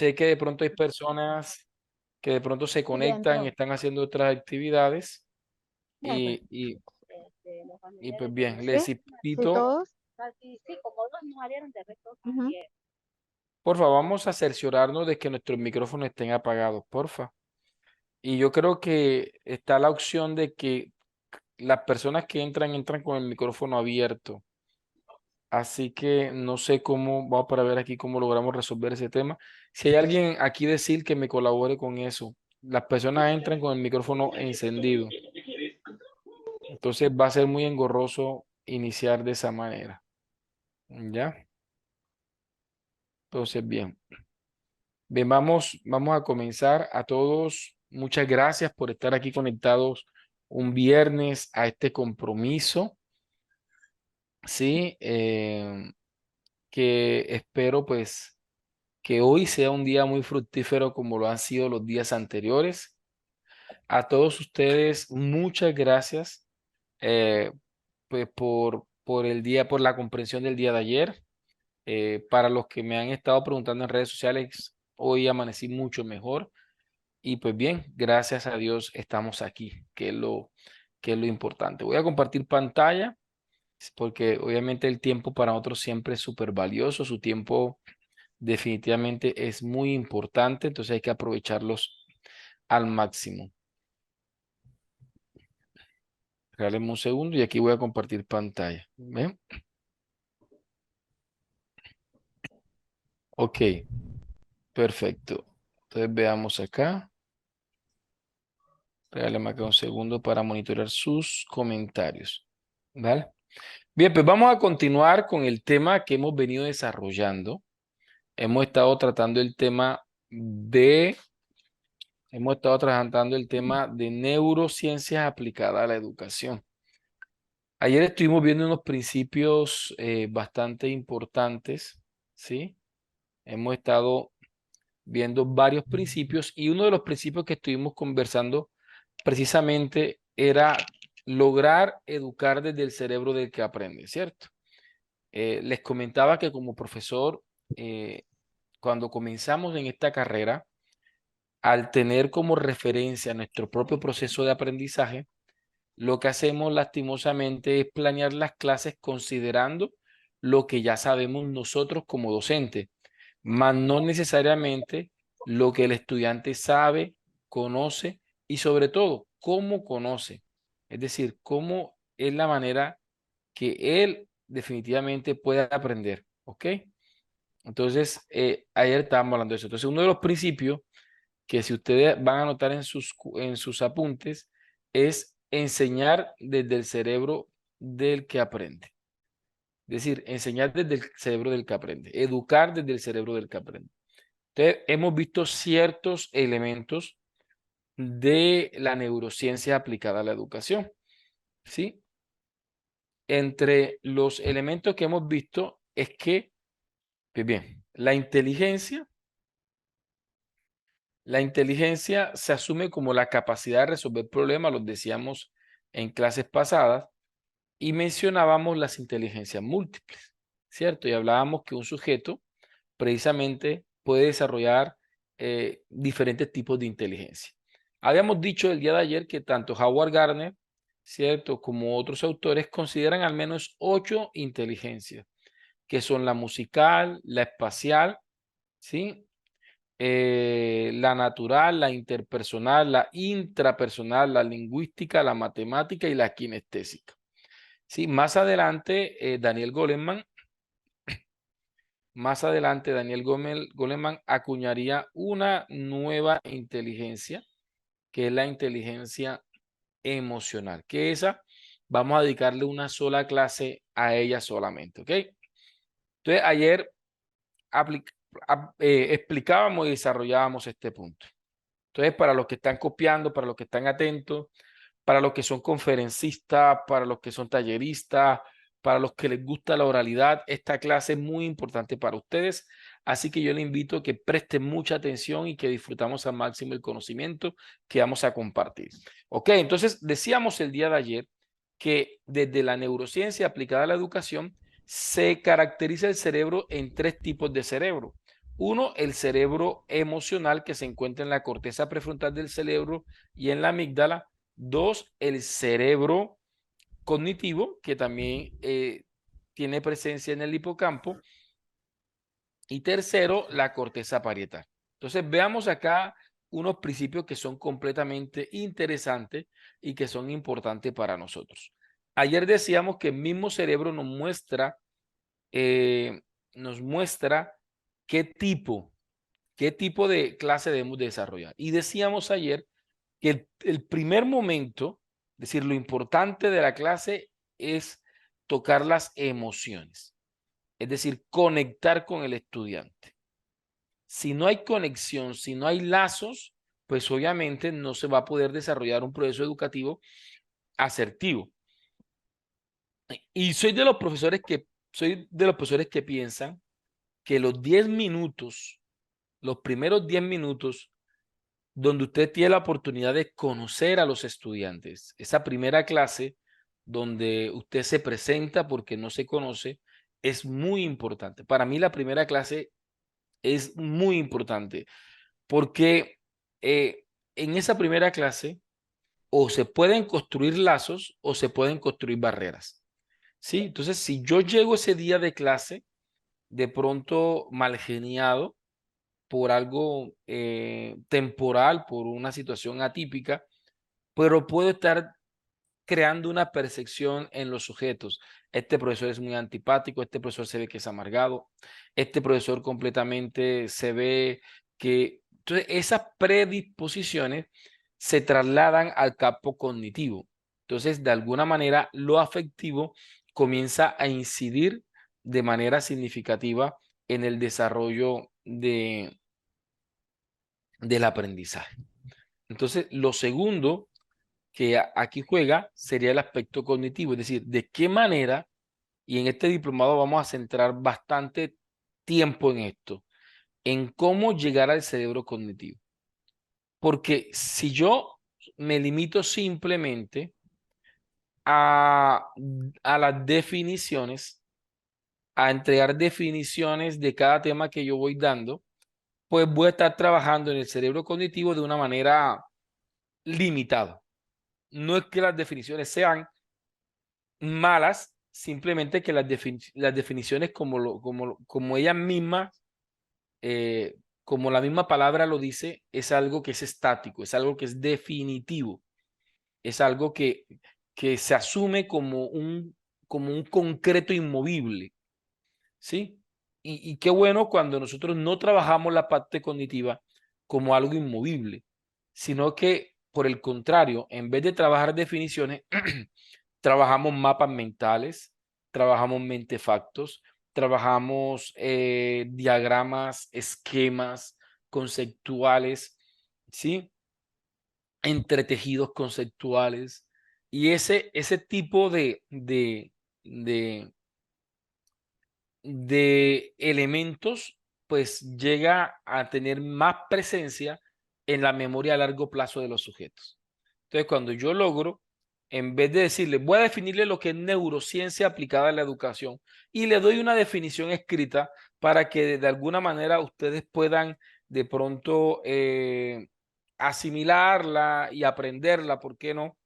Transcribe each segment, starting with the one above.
sé que de pronto hay personas que de pronto se Y ya conectan y entró. están haciendo otras actividades Ya, pues. y, y, Los y pues familiares de bien, ¿Sí? les Sí, invito, todos. Sí, como dos no salieron de resto. Ujú. porfa, vamos a cerciorarnos de que nuestros micrófonos estén apagados, porfa. Y yo creo que está la opción de que las personas que entran con el micrófono abierto. Así que no sé cómo, vamos para ver aquí cómo logramos resolver ese tema. Si hay alguien aquí decir que me colabore con eso. Las personas entran con el micrófono encendido. Entonces va a ser muy engorroso iniciar de esa manera. ¿Ya? Entonces, bien. Bien, vamos a comenzar. A todos, muchas gracias por estar aquí conectados un viernes a este compromiso. Sí, que espero pues que hoy sea un día muy fructífero como lo han sido los días anteriores. A todos ustedes, muchas gracias eh, pues por el día, por la comprensión del día de ayer. Para los que me han estado preguntando en redes sociales, hoy amanecí mucho mejor y pues bien, gracias a Dios estamos aquí, que es lo importante. Voy a compartir pantalla porque obviamente el tiempo para otros siempre es súper valioso, su tiempo definitivamente es muy importante, entonces hay que aprovecharlos al máximo. Regáleme un segundo y aquí voy a compartir pantalla. ¿Ven? Ok, perfecto. Entonces veamos acá. Regáleme acá un segundo para monitorear sus comentarios. ¿Vale? Bien, pues vamos a continuar con el tema que hemos venido desarrollando. Hemos estado tratando el tema de, hemos estado tratando el tema de neurociencias aplicadas a la educación. Ayer estuvimos viendo unos principios bastante importantes, ¿sí? Hemos estado viendo varios principios y uno de los principios que estuvimos conversando precisamente era lograr educar desde el cerebro del que aprende, ¿cierto? Les comentaba que como profesor, cuando comenzamos en esta carrera, al tener como referencia nuestro propio proceso de aprendizaje, lo que hacemos lastimosamente es planear las clases considerando lo que ya sabemos nosotros como docentes, mas no necesariamente lo que el estudiante sabe, conoce y sobre todo cómo conoce. Es decir, cómo es la manera que él definitivamente puede aprender. ¿Ok? Entonces, ayer estábamos hablando de eso. Entonces, uno de los principios que si ustedes van a anotar en sus apuntes es enseñar desde el cerebro del que aprende. Es decir, enseñar desde el cerebro del que aprende, educar desde el cerebro del que aprende. Entonces, hemos visto ciertos elementos de la neurociencia aplicada a la educación, ¿sí? Entre los elementos que hemos visto es que, pues bien, la inteligencia se asume como la capacidad de resolver problemas, los decíamos en clases pasadas, y mencionábamos las inteligencias múltiples, ¿cierto? Y hablábamos que un sujeto precisamente puede desarrollar diferentes tipos de inteligencia. Habíamos dicho el día de ayer que tanto Howard Gardner, ¿cierto? Como otros autores consideran al menos 8 inteligencias, que son la musical, la espacial, ¿sí? La natural, la interpersonal, la intrapersonal, la lingüística, la matemática y la kinestésica. Sí, más adelante Daniel Goleman acuñaría una nueva inteligencia, que es la inteligencia emocional, que esa vamos a dedicarle una sola clase a ella solamente, ¿ok? Entonces, ayer explicábamos y desarrollábamos este punto. Entonces, para los que están copiando, para los que están atentos, para los que son conferencistas, para los que son talleristas, para los que les gusta la oralidad, esta clase es muy importante para ustedes. Así que yo les invito a que presten mucha atención y que disfrutamos al máximo el conocimiento que vamos a compartir. Ok, entonces decíamos el día de ayer que desde la neurociencia aplicada a la educación se caracteriza el cerebro en 3 tipos de cerebro. Uno, el cerebro emocional que se encuentra en la corteza prefrontal del cerebro y en la amígdala. Dos, el cerebro cognitivo que también tiene presencia en el hipocampo. Y tercero, la corteza parietal. Entonces, veamos acá unos principios que son completamente interesantes y que son importantes para nosotros. Ayer decíamos que el mismo cerebro eh, nos muestra qué tipo de clase debemos desarrollar. Y decíamos ayer que el primer momento, es decir, lo importante de la clase es tocar las emociones, es decir, conectar con el estudiante. Si no hay conexión, si no hay lazos, pues obviamente no se va a poder desarrollar un proceso educativo asertivo. Y soy de los profesores que piensan que los 10 minutos, los primeros 10 minutos, donde usted tiene la oportunidad de conocer a los estudiantes, esa primera clase donde usted se presenta porque no se conoce, es muy importante. Para mí la primera clase es muy importante porque en esa primera clase o se pueden construir lazos o se pueden construir barreras. ¿Sí? Entonces, si yo llego ese día de clase de pronto mal geniado por algo temporal, por una situación atípica, pero puedo estar creando una percepción en los sujetos. Este profesor es muy antipático, este profesor se ve que es amargado, este profesor completamente se ve que... Entonces, esas predisposiciones se trasladan al campo cognitivo. Entonces, de alguna manera, lo afectivo comienza a incidir de manera significativa en el desarrollo del aprendizaje. Entonces, lo segundo que aquí juega sería el aspecto cognitivo, es decir, de qué manera, y en este diplomado vamos a centrar bastante tiempo en esto, en cómo llegar al cerebro cognitivo. Porque si yo me limito simplemente a, a las definiciones, a entregar definiciones de cada tema que yo voy dando, pues voy a estar trabajando en el cerebro cognitivo de una manera limitada. No es que las definiciones sean malas, simplemente que las definiciones como ellas mismas, como la misma palabra lo dice, es algo que es estático, es algo que es definitivo, es algo que se asume como un concreto inmovible, ¿sí? Y qué bueno cuando nosotros no trabajamos la parte cognitiva como algo inmovible, sino que por el contrario, en vez de trabajar definiciones, trabajamos mapas mentales, trabajamos mentefactos, trabajamos diagramas, esquemas conceptuales, ¿sí? Entretejidos conceptuales. Y ese tipo de, de elementos, pues llega a tener más presencia en la memoria a largo plazo de los sujetos. Entonces, cuando yo logro, en vez de decirle, voy a definirle lo que es neurociencia aplicada a la educación y le doy una definición escrita para que de alguna manera ustedes puedan de pronto asimilarla y aprenderla, ¿por qué no?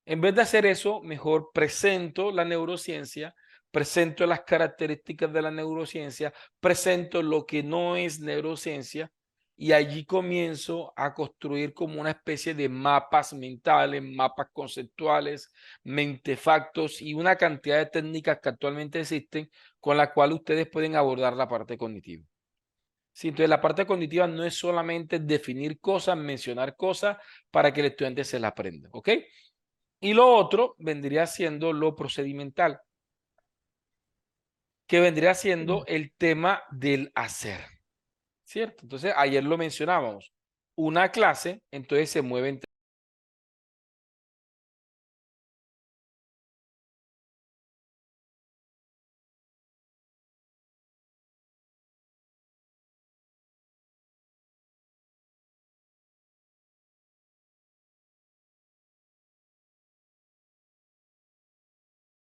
En vez de hacer eso, mejor presento la neurociencia, presento las características de la neurociencia, presento lo que no es neurociencia y allí comienzo a construir como una especie de mapas mentales, mapas conceptuales, mentefactos y una cantidad de técnicas que actualmente existen con las cuales ustedes pueden abordar la parte cognitiva. Sí, entonces la parte cognitiva no es solamente definir cosas, mencionar cosas para que el estudiante se las aprenda, ¿ok? Y lo otro vendría siendo lo procedimental, que vendría siendo el tema del hacer, ¿cierto? Entonces, ayer lo mencionábamos. Una clase, entonces se mueve entre...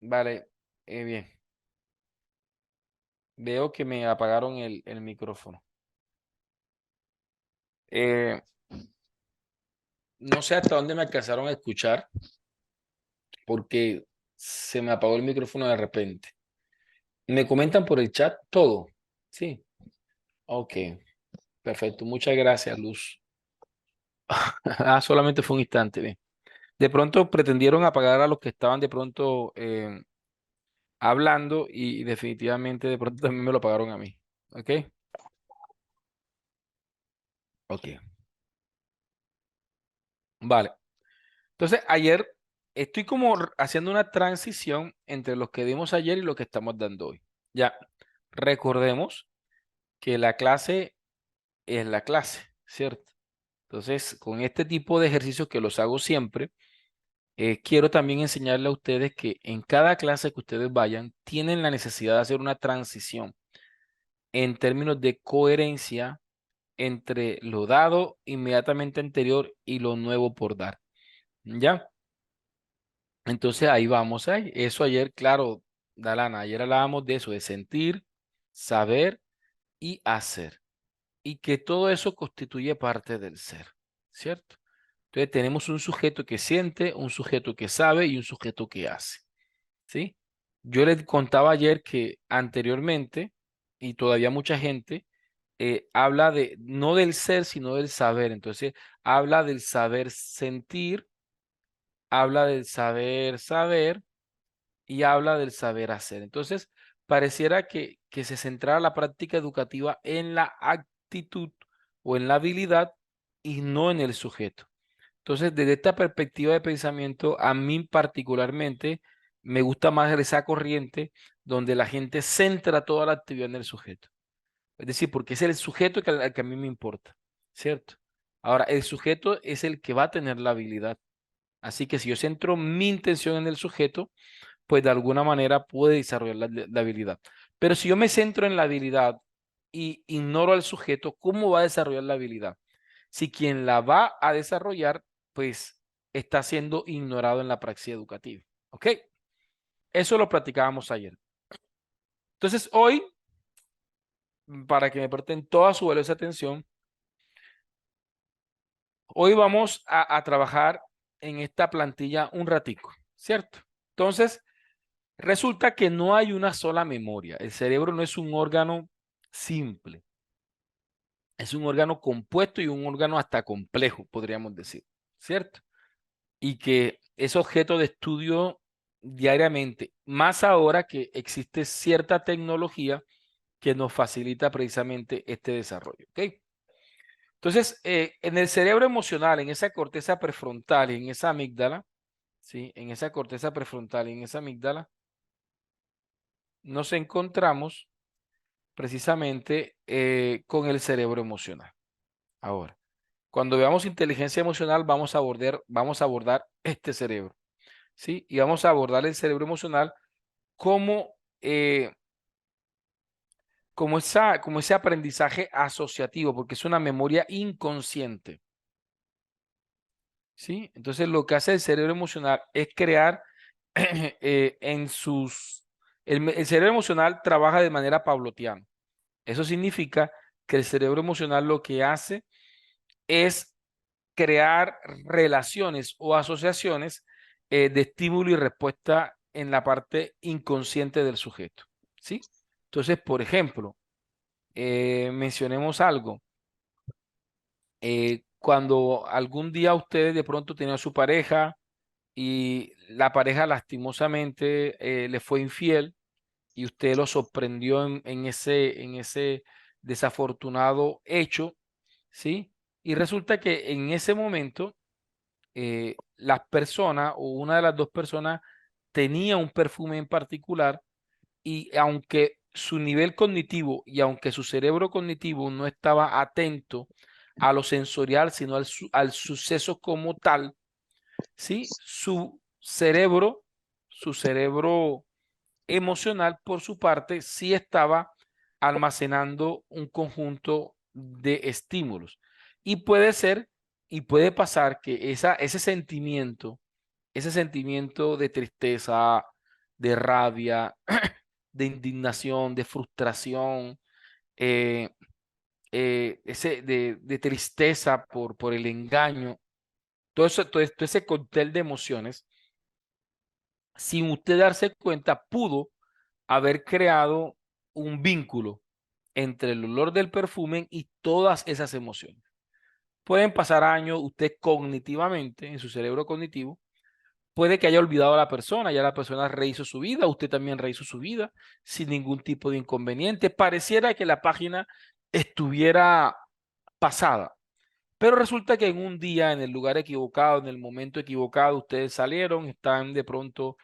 Vale, bien. Veo que me apagaron el micrófono. Eh, no sé hasta dónde me alcanzaron a escuchar porque se me apagó el micrófono de repente. Me comentan por el chat todo. Sí, ok, perfecto. Muchas gracias, Luz. Ah, solamente fue un instante. Bien. De pronto pretendieron apagar a los que estaban de pronto hablando y definitivamente de pronto también me lo apagaron a mí. ¿Ok? Ok. Vale. Entonces, ayer estoy como haciendo una transición entre lo que dimos ayer y lo que estamos dando hoy. Ya, recordemos que la clase es la clase, ¿cierto? Entonces, con este tipo de ejercicios que los hago siempre, quiero también enseñarle a ustedes que en cada clase que ustedes vayan, tienen la necesidad de hacer una transición en términos de coherencia entre lo dado inmediatamente anterior y lo nuevo por dar. ¿Ya? Entonces ahí vamos ahí. Eso ayer, claro, Dalana, ayer hablábamos de eso, de sentir, saber y hacer. Y que todo eso constituye parte del ser, ¿cierto? Entonces tenemos un sujeto que siente, un sujeto que sabe y un sujeto que hace, ¿sí? Yo les contaba ayer que anteriormente, y todavía mucha gente, habla de, no del ser, sino del saber. Entonces, habla del saber sentir, habla del saber saber y habla del saber hacer. Entonces, pareciera que se centrara la práctica educativa en la actitud o en la habilidad y no en el sujeto. Entonces, desde esta perspectiva de pensamiento, a mí particularmente me gusta más esa corriente donde la gente centra toda la actividad en el sujeto. Es decir, porque es el sujeto al que a mí me importa, ¿cierto? Ahora, el sujeto es el que va a tener la habilidad. Así que si yo centro mi intención en el sujeto, pues de alguna manera puede desarrollar la habilidad. Pero si yo me centro en la habilidad y ignoro al sujeto, ¿cómo va a desarrollar la habilidad? Si quien la va a desarrollar, pues está siendo ignorado en la praxis educativa. ¿Ok? Eso lo platicábamos ayer. Entonces, hoy, para que me presten toda su valiosa atención, hoy vamos a trabajar en esta plantilla un ratico, ¿cierto? Entonces, resulta que no hay una sola memoria. El cerebro no es un órgano simple. Es un órgano compuesto y un órgano hasta complejo, podríamos decir, ¿cierto? Y que es objeto de estudio diariamente, más ahora que existe cierta tecnología que nos facilita precisamente este desarrollo, ¿ok? Entonces, en el cerebro emocional, en esa corteza prefrontal y en esa amígdala, ¿sí? En esa corteza prefrontal y en esa amígdala, nos encontramos precisamente con el cerebro emocional. Ahora, cuando veamos inteligencia emocional, vamos a abordar este cerebro, ¿sí? Y vamos a abordar el cerebro emocional como, eh, como ese aprendizaje asociativo, porque es una memoria inconsciente, ¿sí? Entonces, lo que hace el cerebro emocional es crear en sus... El cerebro emocional trabaja de manera pavloviana. Eso significa que el cerebro emocional lo que hace es crear relaciones o asociaciones de estímulo y respuesta en la parte inconsciente del sujeto, ¿sí? Entonces, por ejemplo, mencionemos algo. Cuando algún día ustedes de pronto tenían a su pareja y la pareja lastimosamente le fue infiel y usted lo sorprendió en ese desafortunado hecho, ¿sí? Y resulta que en ese momento las personas o una de las dos personas tenía un perfume en particular y aunque su nivel cognitivo y aunque su cerebro cognitivo no estaba atento a lo sensorial, sino al suceso como tal, ¿sí? Su cerebro emocional, por su parte, sí estaba almacenando un conjunto de estímulos. Y puede ser y puede pasar que ese sentimiento de tristeza, de rabia, de indignación, de frustración, eh, de tristeza por el engaño, todo ese cóctel de emociones, sin usted darse cuenta, pudo haber creado un vínculo entre el olor del perfume y todas esas emociones. Pueden pasar años, usted cognitivamente, en su cerebro cognitivo, puede que haya olvidado a la persona, ya la persona rehizo su vida, usted también rehizo su vida, sin ningún tipo de inconveniente. Pareciera que la página estuviera pasada, pero resulta que en un día, en el lugar equivocado, en el momento equivocado, ustedes salieron, están de pronto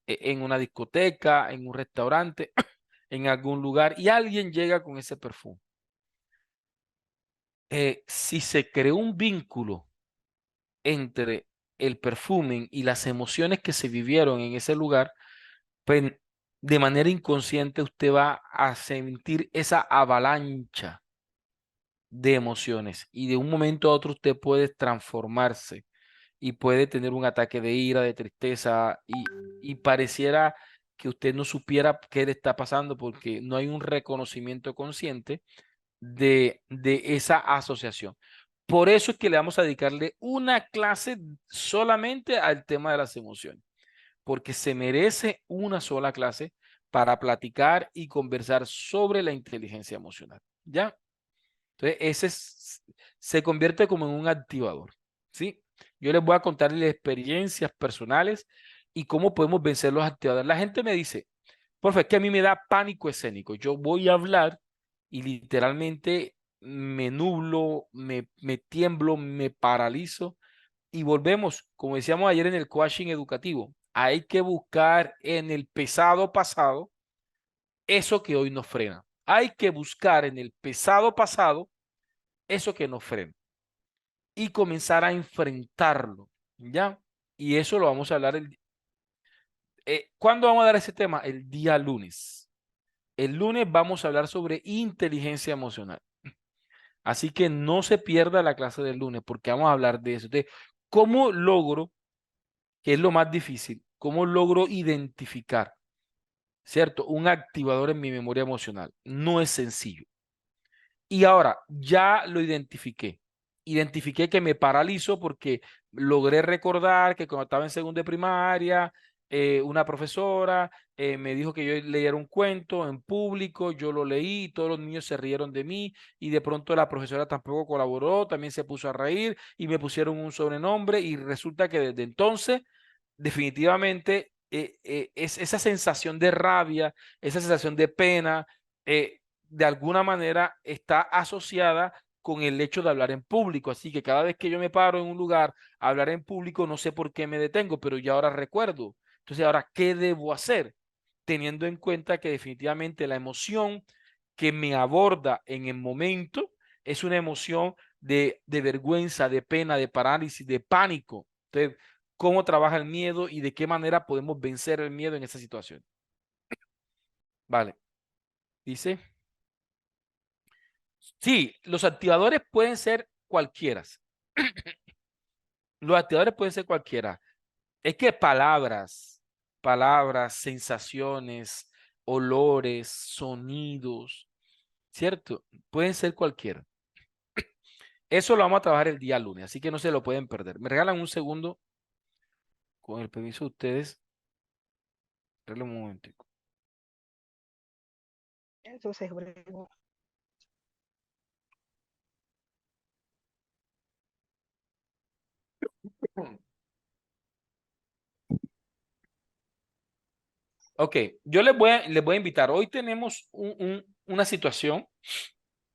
en una discoteca, en un restaurante, en algún lugar, y alguien llega con ese perfume. Si se creó un vínculo entre el perfume y las emociones que se vivieron en ese lugar, pues de manera inconsciente usted va a sentir esa avalancha de emociones y de un momento a otro usted puede transformarse y puede tener un ataque de ira, de tristeza y pareciera que usted no supiera qué le está pasando porque no hay un reconocimiento consciente de esa asociación. Por eso es que le vamos a dedicarle una clase solamente al tema de las emociones, porque se merece una sola clase para platicar y conversar sobre la inteligencia emocional. ¿Ya? Entonces, se convierte como en un activador, ¿sí? Yo les voy a contar las experiencias personales y cómo podemos vencer los activadores. La gente me dice, profe, es que a mí me da pánico escénico. Yo voy a hablar y literalmente me nublo, me tiemblo, me paralizo y volvemos, como decíamos ayer en el coaching educativo, hay que buscar en el pesado pasado eso que hoy nos frena. Hay que buscar en el pesado pasado eso que nos frena y comenzar a enfrentarlo, ¿ya? Y eso lo vamos a hablar ¿cuándo vamos a dar ese tema? El día lunes. El lunes vamos a hablar sobre inteligencia emocional. Así que no se pierda la clase del lunes porque vamos a hablar de eso. De cómo logro, que es lo más difícil, cómo logro identificar, ¿cierto? Un activador en mi memoria emocional. No es sencillo. Y ahora, ya lo identifiqué. Identifiqué que me paralizo porque logré recordar que cuando estaba en segundo de primaria, una profesora me dijo que yo leyera un cuento en público, yo lo leí, todos los niños se rieron de mí y de pronto la profesora tampoco colaboró, también se puso a reír y me pusieron un sobrenombre y resulta que desde entonces, definitivamente, es esa sensación de rabia, esa sensación de pena, de alguna manera está asociada con el hecho de hablar en público. Así que cada vez que yo me paro en un lugar a hablar en público, no sé por qué me detengo, pero ya ahora recuerdo. Entonces, ahora, ¿qué debo hacer? Teniendo en cuenta que definitivamente la emoción que me aborda en el momento es una emoción de vergüenza, de pena, de parálisis, de pánico. Entonces, ¿cómo trabaja el miedo y de qué manera podemos vencer el miedo en esa situación? Vale, dice. Sí, los activadores pueden ser cualquiera. Los activadores pueden ser cualquiera. Es que palabras, sensaciones, olores, sonidos, ¿cierto? Pueden ser cualquiera. Eso lo vamos a trabajar el día lunes, así que no se lo pueden perder. Me regalan un segundo, con el permiso de ustedes. Regálame un momentico. Eso se bregó. Ok, yo les voy a invitar. Hoy tenemos una situación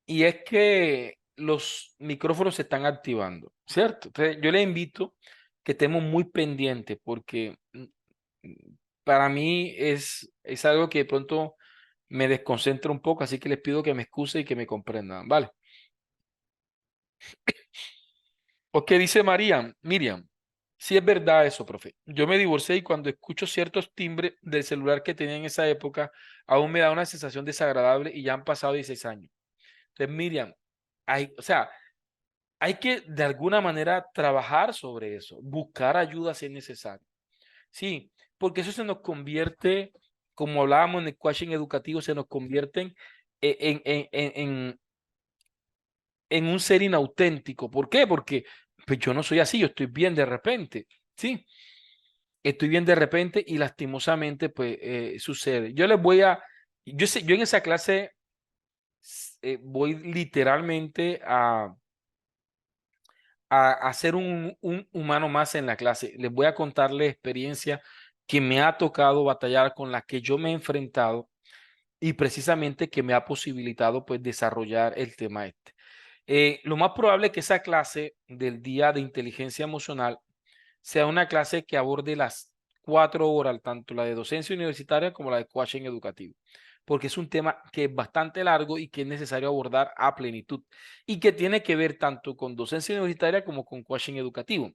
y es que los micrófonos se están activando, ¿cierto? Entonces, yo les invito que estemos muy pendientes porque para mí es algo que de pronto me desconcentra un poco, así que les pido que me excuse y que me comprendan, ¿vale? Ok, dice Miriam, sí es verdad eso, profe. Yo me divorcié y cuando escucho ciertos timbres del celular que tenía en esa época, aún me da una sensación desagradable y ya han pasado 16 años. Entonces, Miriam, o sea, hay que de alguna manera trabajar sobre eso, buscar ayuda si es necesario. Sí, porque eso se nos convierte, como hablábamos en el coaching educativo, se nos convierte en un ser inauténtico. ¿Por qué? Porque pues, yo no soy así, yo estoy bien de repente, ¿sí? Estoy bien de repente y lastimosamente pues sucede. Yo les voy a, yo en esa clase voy literalmente a ser un humano más en la clase. Les voy a contar la experiencia que me ha tocado batallar, con la que yo me he enfrentado y precisamente que me ha posibilitado pues desarrollar el tema este. Lo más probable es que esa clase del día de inteligencia emocional sea una clase que aborde las 4 horas, tanto la de docencia universitaria como la de coaching educativo, porque es un tema que es bastante largo y que es necesario abordar a plenitud y que tiene que ver tanto con docencia universitaria como con coaching educativo,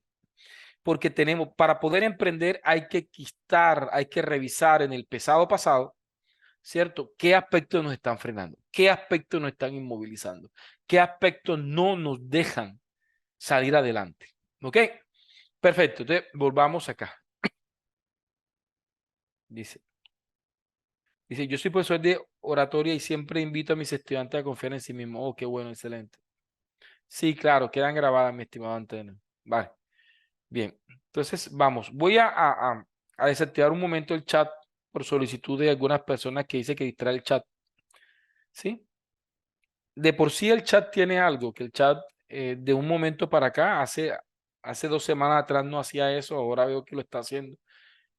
porque tenemos, para poder emprender hay que quitar, hay que revisar en el pasado, ¿cierto? ¿Qué aspectos nos están frenando? ¿Qué aspectos nos están inmovilizando? ¿Qué aspectos no nos dejan salir adelante? ¿Ok? Perfecto, entonces volvamos acá. Dice, yo soy profesor de oratoria y siempre invito a mis estudiantes a confiar en sí mismos. Oh, qué bueno, excelente. Sí, claro, quedan grabadas, mi estimado Antonio. Vale, bien. Entonces, vamos, voy a desactivar un momento el chat por solicitud de algunas personas que dice que distrae el chat. ¿Sí? De por sí el chat tiene algo, que el chat de un momento para acá, hace 2 semanas atrás no hacía eso, ahora veo que lo está haciendo.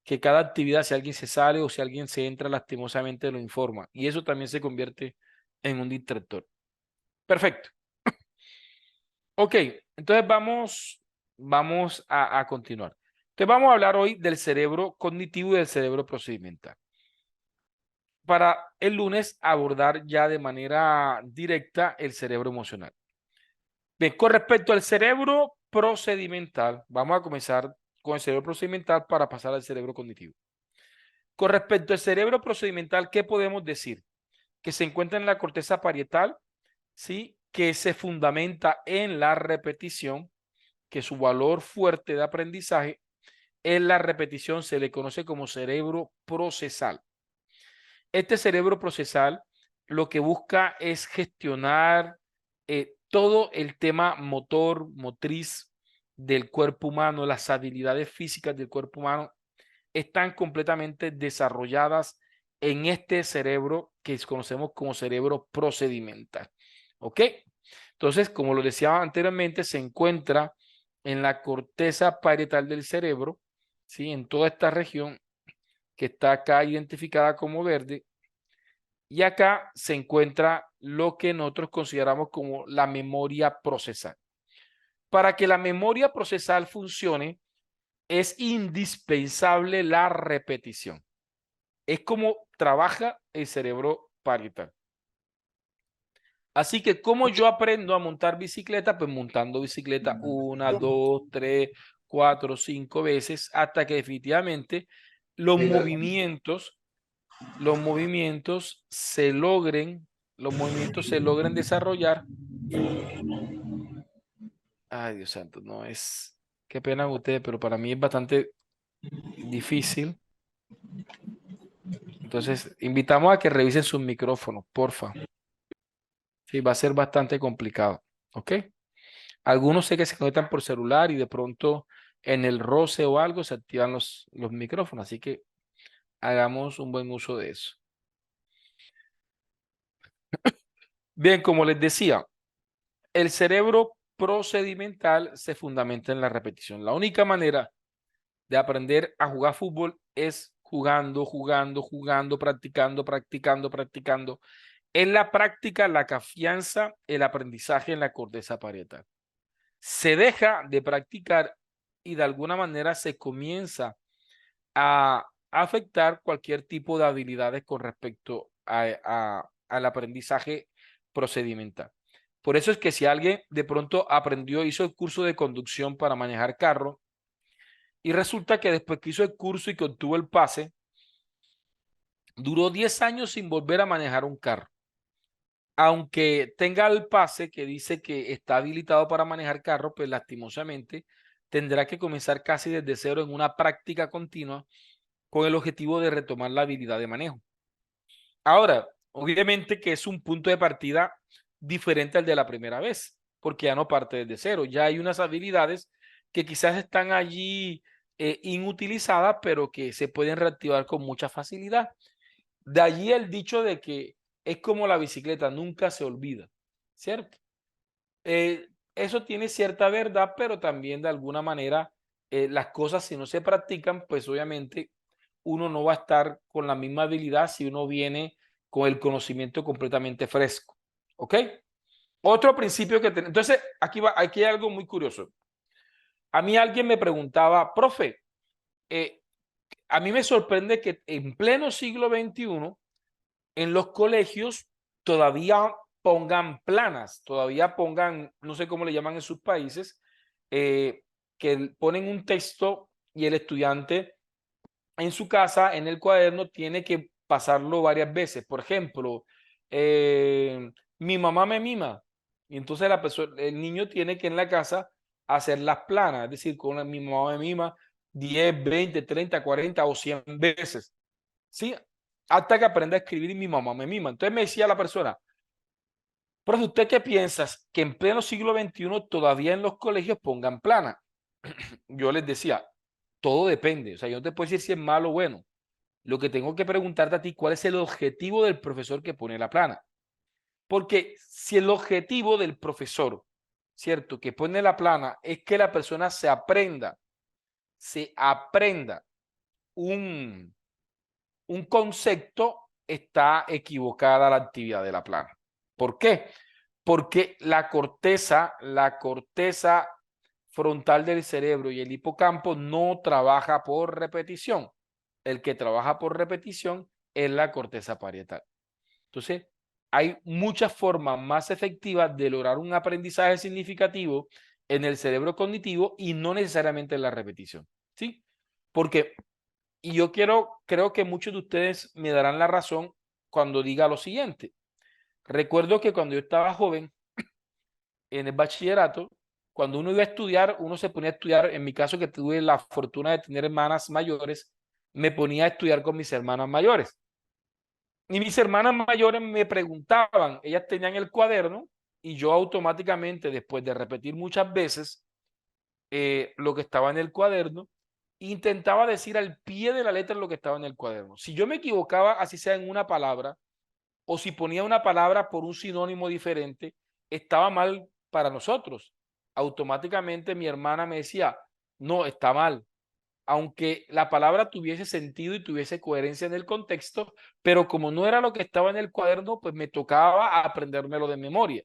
Que cada actividad, si alguien se sale o si alguien se entra, lastimosamente lo informa. Y eso también se convierte en un distractor. Perfecto. Ok, entonces vamos a continuar. Entonces vamos a hablar hoy del cerebro cognitivo y del cerebro procedimental. Para el lunes abordar ya de manera directa el cerebro emocional. Bien, con respecto al cerebro procedimental, vamos a comenzar con el cerebro procedimental para pasar al cerebro cognitivo. Con respecto al cerebro procedimental, ¿qué podemos decir? Que se encuentra en la corteza parietal, ¿sí? Que se fundamenta en la repetición, que su valor fuerte de aprendizaje en la repetición se le conoce como cerebro procesal. Este cerebro procesal lo que busca es gestionar todo el tema motor, motriz del cuerpo humano, las habilidades físicas del cuerpo humano están completamente desarrolladas en este cerebro que conocemos como cerebro procedimental. ¿Ok? Entonces, como lo decía anteriormente, se encuentra en la corteza parietal del cerebro, ¿sí? En toda esta región que está acá identificada como verde. Y acá se encuentra lo que nosotros consideramos como la memoria procesal. Para que la memoria procesal funcione, es indispensable la repetición. Es como trabaja el cerebro parietal. Así que, ¿cómo yo aprendo a montar bicicleta? Pues montando bicicleta 1, 2, 3, 4, 5 veces hasta que definitivamente los movimientos, los movimientos se logren, los movimientos se logren desarrollar. Ay, Dios santo, no es, qué pena con ustedes, pero para mí es bastante difícil. Entonces, invitamos a que revisen sus micrófonos, porfa. Sí, va a ser bastante complicado. ¿Ok? Algunos sé que se conectan por celular y de pronto en el roce o algo se activan los micrófonos, así que hagamos un buen uso de eso. Bien, como les decía, el cerebro procedimental se fundamenta en la repetición. La única manera de aprender a jugar fútbol es jugando, jugando, jugando, practicando, practicando, practicando. En la práctica, la que afianza el aprendizaje en la corteza parietal. Se deja de practicar y de alguna manera se comienza a afectar cualquier tipo de habilidades con respecto al aprendizaje procedimental. Por eso es que si alguien de pronto aprendió, hizo el curso de conducción para manejar carro y resulta que después que hizo el curso y que obtuvo el pase, duró 10 años sin volver a manejar un carro. Aunque tenga el pase que dice que está habilitado para manejar carro, pues lastimosamente tendrá que comenzar casi desde cero en una práctica continua con el objetivo de retomar la habilidad de manejo. Ahora, obviamente que es un punto de partida diferente al de la primera vez. porque ya no parte desde cero. Ya hay unas habilidades que quizás están allí inutilizadas, pero que se pueden reactivar con mucha facilidad. De allí el dicho de que es como la bicicleta, nunca se olvida, ¿cierto? Eso tiene cierta verdad, pero también de alguna manera las cosas si no se practican, pues obviamente uno no va a estar con la misma habilidad si uno viene con el conocimiento completamente fresco. ¿Ok? Otro principio que tenemos. Entonces, aquí hay algo muy curioso. A mí alguien me preguntaba, profe, eh, a mí me sorprende que en pleno siglo XXI en los colegios todavía pongan planas, todavía pongan, no sé cómo le llaman en sus países, que ponen un texto y el estudiante en su casa, en el cuaderno, tiene que pasarlo varias veces. Por ejemplo, mi mamá me mima. Y entonces el niño tiene que en la casa hacer las planas, es decir, mi mamá me mima 10, 20, 30, 40 o 100 veces. ¿Sí? Hasta que aprenda a escribir y mi mamá me mima. Entonces me decía la persona, profe, ¿usted qué piensas? Que en pleno siglo XXI todavía en los colegios pongan plana. Yo les decía, todo depende. O sea, yo no te puedo decir si es malo o bueno. Lo que tengo que preguntarte a ti, ¿cuál es el objetivo del profesor que pone la plana? Porque si el objetivo del profesor, ¿cierto? Que pone la plana es que la persona se aprenda un, un concepto, está equivocada la actividad de la plana. ¿Por qué? Porque la corteza frontal del cerebro y el hipocampo no trabaja por repetición. El que trabaja por repetición es la corteza parietal. Entonces, hay muchas formas más efectivas de lograr un aprendizaje significativo en el cerebro cognitivo y no necesariamente en la repetición. ¿Sí? Porque y yo creo que muchos de ustedes me darán la razón cuando diga lo siguiente. Recuerdo que cuando yo estaba joven, en el bachillerato, cuando uno iba a estudiar, uno se ponía a estudiar, en mi caso que tuve la fortuna de tener hermanas mayores, me ponía a estudiar con mis hermanas mayores. Y mis hermanas mayores me preguntaban, ellas tenían el cuaderno y yo automáticamente, después de repetir muchas veces lo que estaba en el cuaderno, intentaba decir al pie de la letra lo que estaba en el cuaderno. Si yo me equivocaba, así sea en una palabra, o si ponía una palabra por un sinónimo diferente, estaba mal para nosotros. Automáticamente mi hermana me decía, no, está mal, aunque la palabra tuviese sentido y tuviese coherencia en el contexto, pero como no era lo que estaba en el cuaderno, pues me tocaba aprendérmelo de memoria.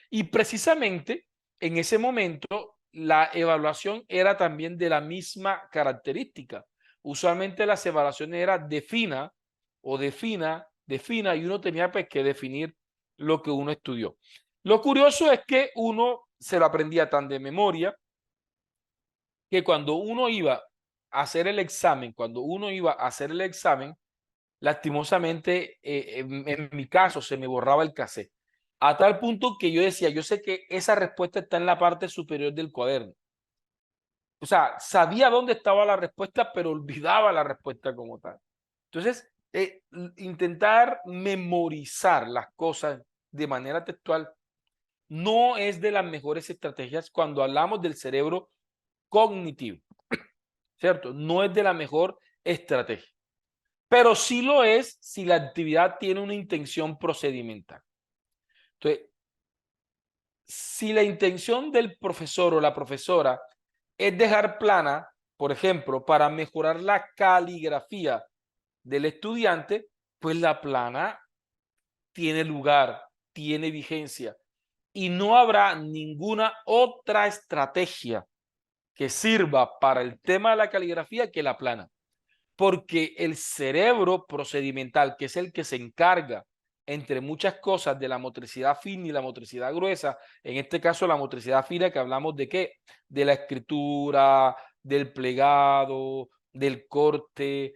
Y precisamente en ese momento la evaluación era también de la misma característica. Usualmente las evaluaciones eran defina o defina y uno tenía pues, que definir lo que uno estudió. Lo curioso es que uno se lo aprendía tan de memoria que cuando uno iba a hacer el examen, lastimosamente, en mi caso, se me borraba el cassette. A tal punto que yo decía, yo sé que esa respuesta está en la parte superior del cuaderno. O sea, sabía dónde estaba la respuesta, pero olvidaba la respuesta como tal. Entonces, intentar memorizar las cosas de manera textual no es de las mejores estrategias cuando hablamos del cerebro cognitivo, ¿cierto? No es de la mejor estrategia, pero sí lo es si la actividad tiene una intención procedimental. Entonces, si la intención del profesor o la profesora es dejar plana, por ejemplo, para mejorar la caligrafía del estudiante, pues la plana tiene lugar, tiene vigencia y no habrá ninguna otra estrategia que sirva para el tema de la caligrafía que la plana. Porque el cerebro procedimental, que es el que se encarga, entre muchas cosas, de la motricidad fina y la motricidad gruesa, en este caso la motricidad fina, que hablamos de qué, de la escritura, del plegado, del corte,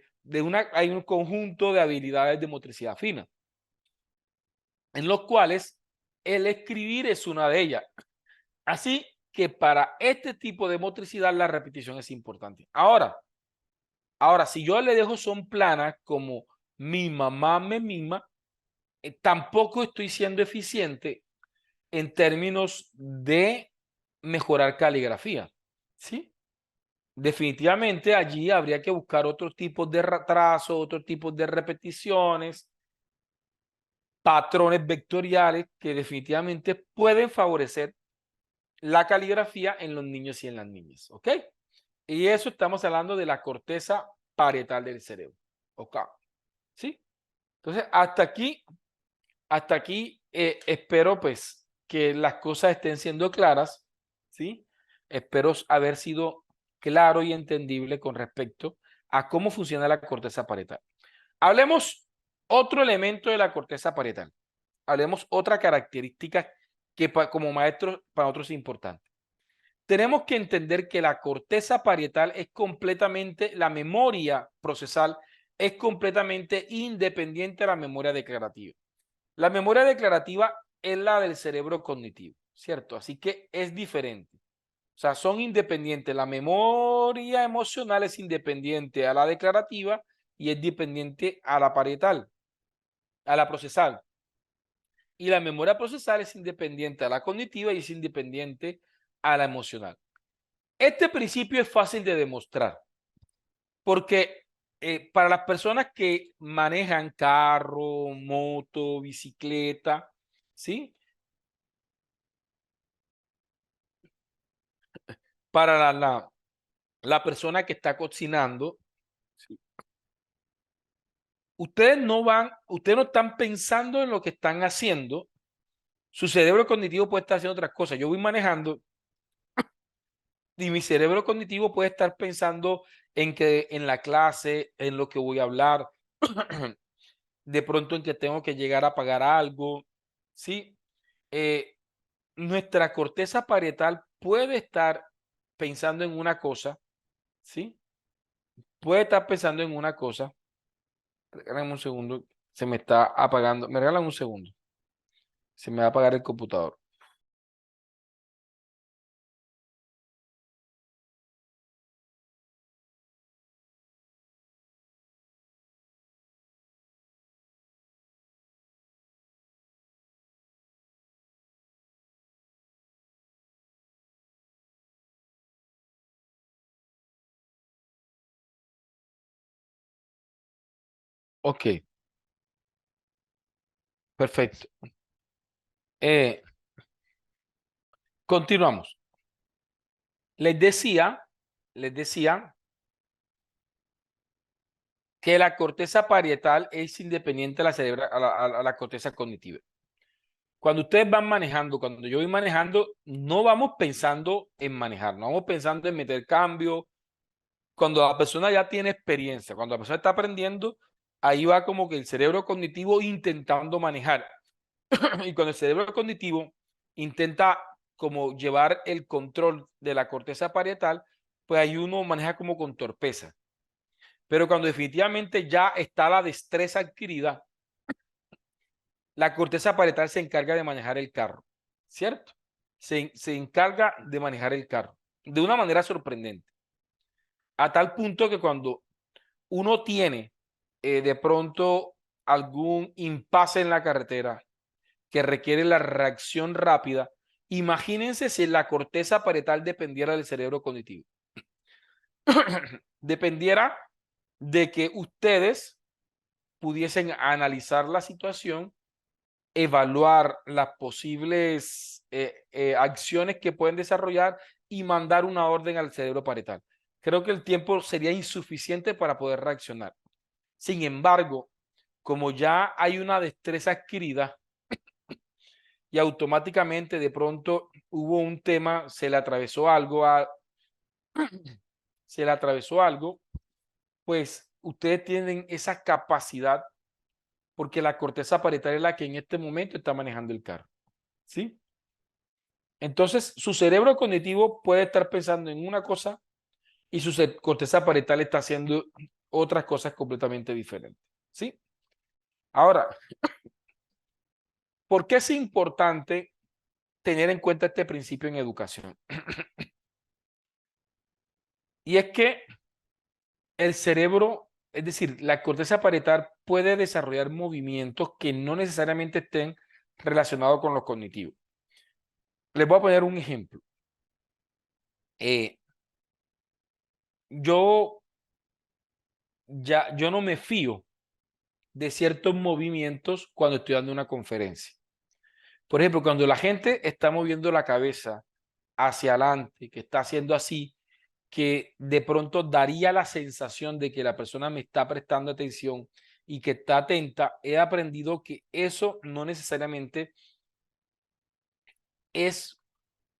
hay un conjunto de habilidades de motricidad fina, en los cuales el escribir es una de ellas. Así que para este tipo de motricidad la repetición es importante. Ahora, si yo le dejo son planas como mi mamá me mima, tampoco estoy siendo eficiente en términos de mejorar caligrafía, ¿sí? Definitivamente allí habría que buscar otros tipos de trazos, otros tipos de repeticiones, patrones vectoriales que definitivamente pueden favorecer la caligrafía en los niños y en las niñas, ¿ok? Y eso estamos hablando de la corteza parietal del cerebro, ¿ok? ¿Sí? Entonces, hasta aquí espero pues que las cosas estén siendo claras, ¿sí? Espero haber sido claro y entendible con respecto a cómo funciona la corteza parietal. Hablemos otro elemento de la corteza parietal. Hablemos otra característica que como maestros para nosotros es importante. Tenemos que entender que la corteza parietal es completamente, la memoria procesal es completamente independiente de la memoria declarativa. La memoria declarativa es la del cerebro cognitivo, ¿cierto? Así que es diferente. O sea, son independientes. La memoria emocional es independiente a la declarativa y es dependiente a la parietal, a la procesal. Y la memoria procesal es independiente a la cognitiva y es independiente a la emocional. Este principio es fácil de demostrar porque para las personas que manejan carro, moto, bicicleta, ¿sí? Para la persona que está cocinando, ¿sí? Ustedes no están pensando en lo que están haciendo. Su cerebro cognitivo puede estar haciendo otras cosas. Yo voy manejando y mi cerebro cognitivo puede estar pensando en la clase, en lo que voy a hablar, de pronto en que tengo que llegar a pagar algo, ¿sí? Eh, Nuestra corteza parietal puede estar pensando en una cosa, ¿sí? Puede estar pensando en una cosa. Regálame un segundo, se me está apagando. Me regalan un segundo. Se me va a apagar el computador. Ok, perfecto. Eh, Continuamos. Les decía, les decía que la corteza parietal es independiente a la, a la corteza cognitiva. Cuando ustedes van manejando, cuando yo voy manejando, no vamos pensando en manejar, no vamos pensando en meter cambio. Cuando la persona ya tiene experiencia, cuando la persona está aprendiendo, ahí va como que el cerebro cognitivo intentando manejar. Y cuando el cerebro cognitivo intenta como llevar el control de la corteza parietal, pues ahí uno maneja como con torpeza. Pero cuando definitivamente ya está la destreza adquirida, la corteza parietal se encarga de manejar el carro, ¿cierto? Se encarga de manejar el carro de una manera sorprendente. A tal punto que cuando uno tiene de pronto algún impasse en la carretera que requiere la reacción rápida, imagínense si la corteza parietal dependiera del cerebro cognitivo. Dependiera de que ustedes pudiesen analizar la situación, evaluar las posibles acciones que pueden desarrollar y mandar una orden al cerebro parietal. Creo que el tiempo sería insuficiente para poder reaccionar. Sin embargo, como ya hay una destreza adquirida y automáticamente de pronto hubo un tema, se le atravesó algo, pues ustedes tienen esa capacidad porque la corteza parietal es la que en este momento está manejando el carro, ¿sí? Entonces, su cerebro cognitivo puede estar pensando en una cosa y su corteza parietal está haciendo otras cosas completamente diferentes, ¿sí? Ahora, ¿por qué es importante tener en cuenta este principio en educación? Y es que el cerebro, es decir, la corteza parietal puede desarrollar movimientos que no necesariamente estén relacionados con lo cognitivo. Les voy a poner un ejemplo. Yo no me fío de ciertos movimientos cuando estoy dando una conferencia. Por ejemplo, cuando la gente está moviendo la cabeza hacia adelante, que está haciendo así, que de pronto daría la sensación de que la persona me está prestando atención y que está atenta, he aprendido que eso no necesariamente es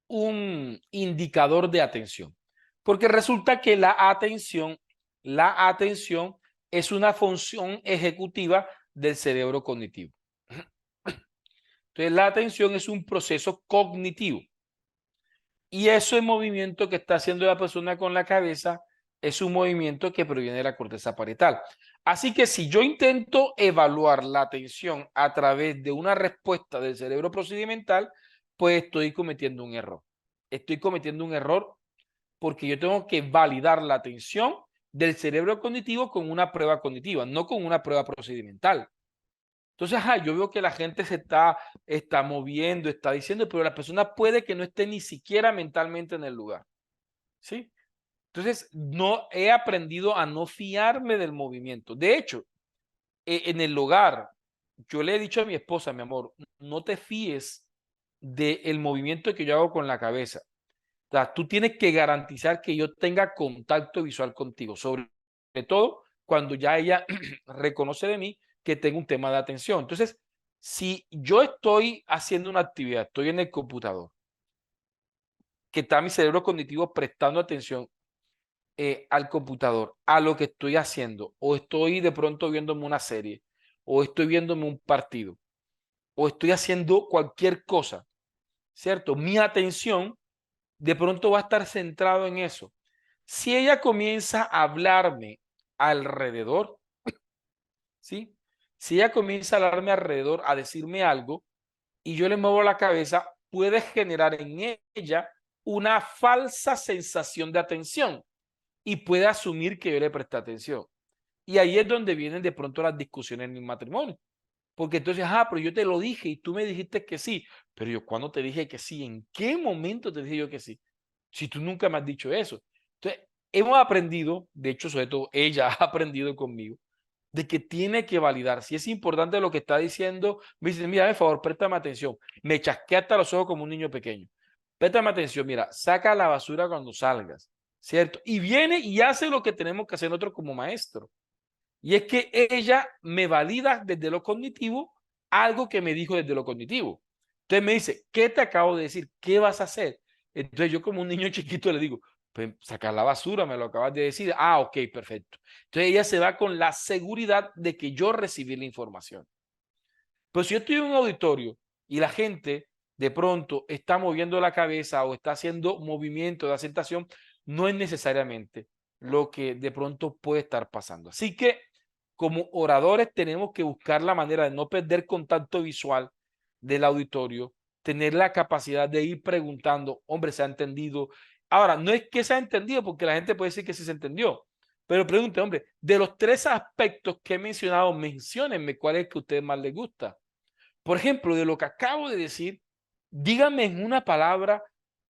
un indicador de atención, porque resulta que la atención es una función ejecutiva del cerebro cognitivo. Entonces, la atención es un proceso cognitivo y ese movimiento que está haciendo la persona con la cabeza es un movimiento que proviene de la corteza parietal. Así que si yo intento evaluar la atención a través de una respuesta del cerebro procedimental, pues estoy cometiendo un error. Estoy cometiendo un error porque yo tengo que validar la atención del cerebro cognitivo con una prueba cognitiva, no con una prueba procedimental. Entonces, yo veo que la gente se está moviendo, está diciendo, pero la persona puede que no esté ni siquiera mentalmente en el lugar. ¿Sí? Entonces, no he aprendido a no fiarme del movimiento. De hecho, en el hogar, yo le he dicho a mi esposa, mi amor, no te fíes del movimiento que yo hago con la cabeza. O sea, tú tienes que garantizar que yo tenga contacto visual contigo, sobre todo cuando ya ella reconoce de mí que tengo un tema de atención. Entonces, si yo estoy haciendo una actividad, estoy en el computador, que está mi cerebro cognitivo prestando atención al computador, a lo que estoy haciendo, o estoy de pronto viéndome una serie, o estoy viéndome un partido, o estoy haciendo cualquier cosa, ¿cierto? Mi atención de pronto va a estar centrado en eso. Si ella comienza a hablarme alrededor, ¿sí? Si ella comienza a hablarme alrededor, a decirme algo, y yo le muevo la cabeza, puede generar en ella una falsa sensación de atención y puede asumir que yo le presté atención. Y ahí es donde vienen de pronto las discusiones en el matrimonio. Porque entonces, pero yo te lo dije y tú me dijiste que sí. Pero yo, ¿cuándo te dije que sí? ¿En qué momento te dije yo que sí? Si tú nunca me has dicho eso. Entonces, hemos aprendido, de hecho, sobre todo ella ha aprendido conmigo, de que tiene que validar. Si es importante lo que está diciendo, me dice, mira, por favor, préstame atención. Me chasquea hasta los ojos como un niño pequeño. Préstame atención, mira, saca la basura cuando salgas, ¿cierto? Y viene y hace lo que tenemos que hacer nosotros como maestro. Y es que ella me valida desde lo cognitivo algo que me dijo desde lo cognitivo. Entonces me dice, ¿qué te acabo de decir? ¿Qué vas a hacer? Entonces yo como un niño chiquito le digo, pues sacar la basura, me lo acabas de decir. Ok, perfecto. Entonces ella se va con la seguridad de que yo recibí la información. Pero si yo estoy en un auditorio y la gente de pronto está moviendo la cabeza o está haciendo movimiento de aceptación, no es necesariamente lo que de pronto puede estar pasando. Así que como oradores tenemos que buscar la manera de no perder contacto visual del auditorio, tener la capacidad de ir preguntando, hombre, ¿se ha entendido? Ahora, no es que se ha entendido, porque la gente puede decir que sí se entendió, pero pregunte, hombre, de los 3 aspectos que he mencionado, menciónenme cuál es el que a ustedes más les gusta. Por ejemplo, de lo que acabo de decir, díganme en una palabra,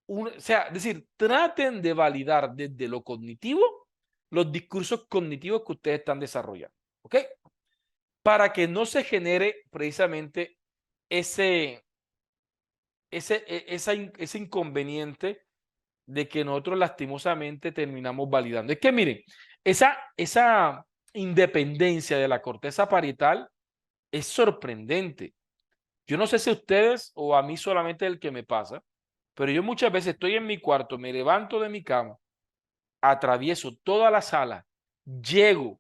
o sea, es decir, traten de validar desde lo cognitivo los discursos cognitivos que ustedes están desarrollando, ¿ok? Para que no se genere precisamente ese, ese inconveniente de que nosotros lastimosamente terminamos validando. Es que miren, esa independencia de la corteza parietal es sorprendente. Yo no sé si a ustedes o a mí solamente el que me pasa, pero yo muchas veces estoy en mi cuarto, me levanto de mi cama, atravieso toda la sala, llego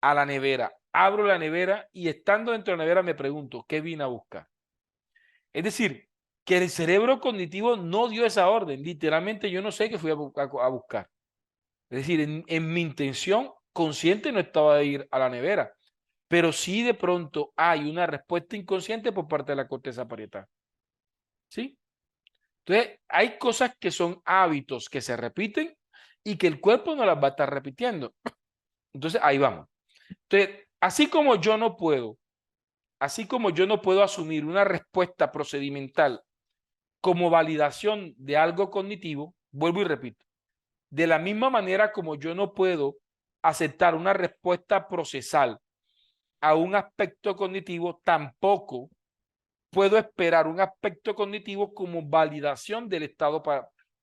a la nevera, abro la nevera y estando dentro de la nevera me pregunto, ¿qué vine a buscar? Es decir, que el cerebro cognitivo no dio esa orden, literalmente yo no sé qué fui a buscar. Es decir, en mi intención consciente no estaba de ir a la nevera, pero sí de pronto hay una respuesta inconsciente por parte de la corteza parietal. ¿Sí? Entonces, hay cosas que son hábitos que se repiten y que el cuerpo no las va a estar repitiendo. Entonces, ahí vamos. Entonces, así como yo no puedo asumir una respuesta procedimental como validación de algo cognitivo, vuelvo y repito, de la misma manera como yo no puedo aceptar una respuesta procesal a un aspecto cognitivo, tampoco puedo esperar un aspecto cognitivo como validación del estado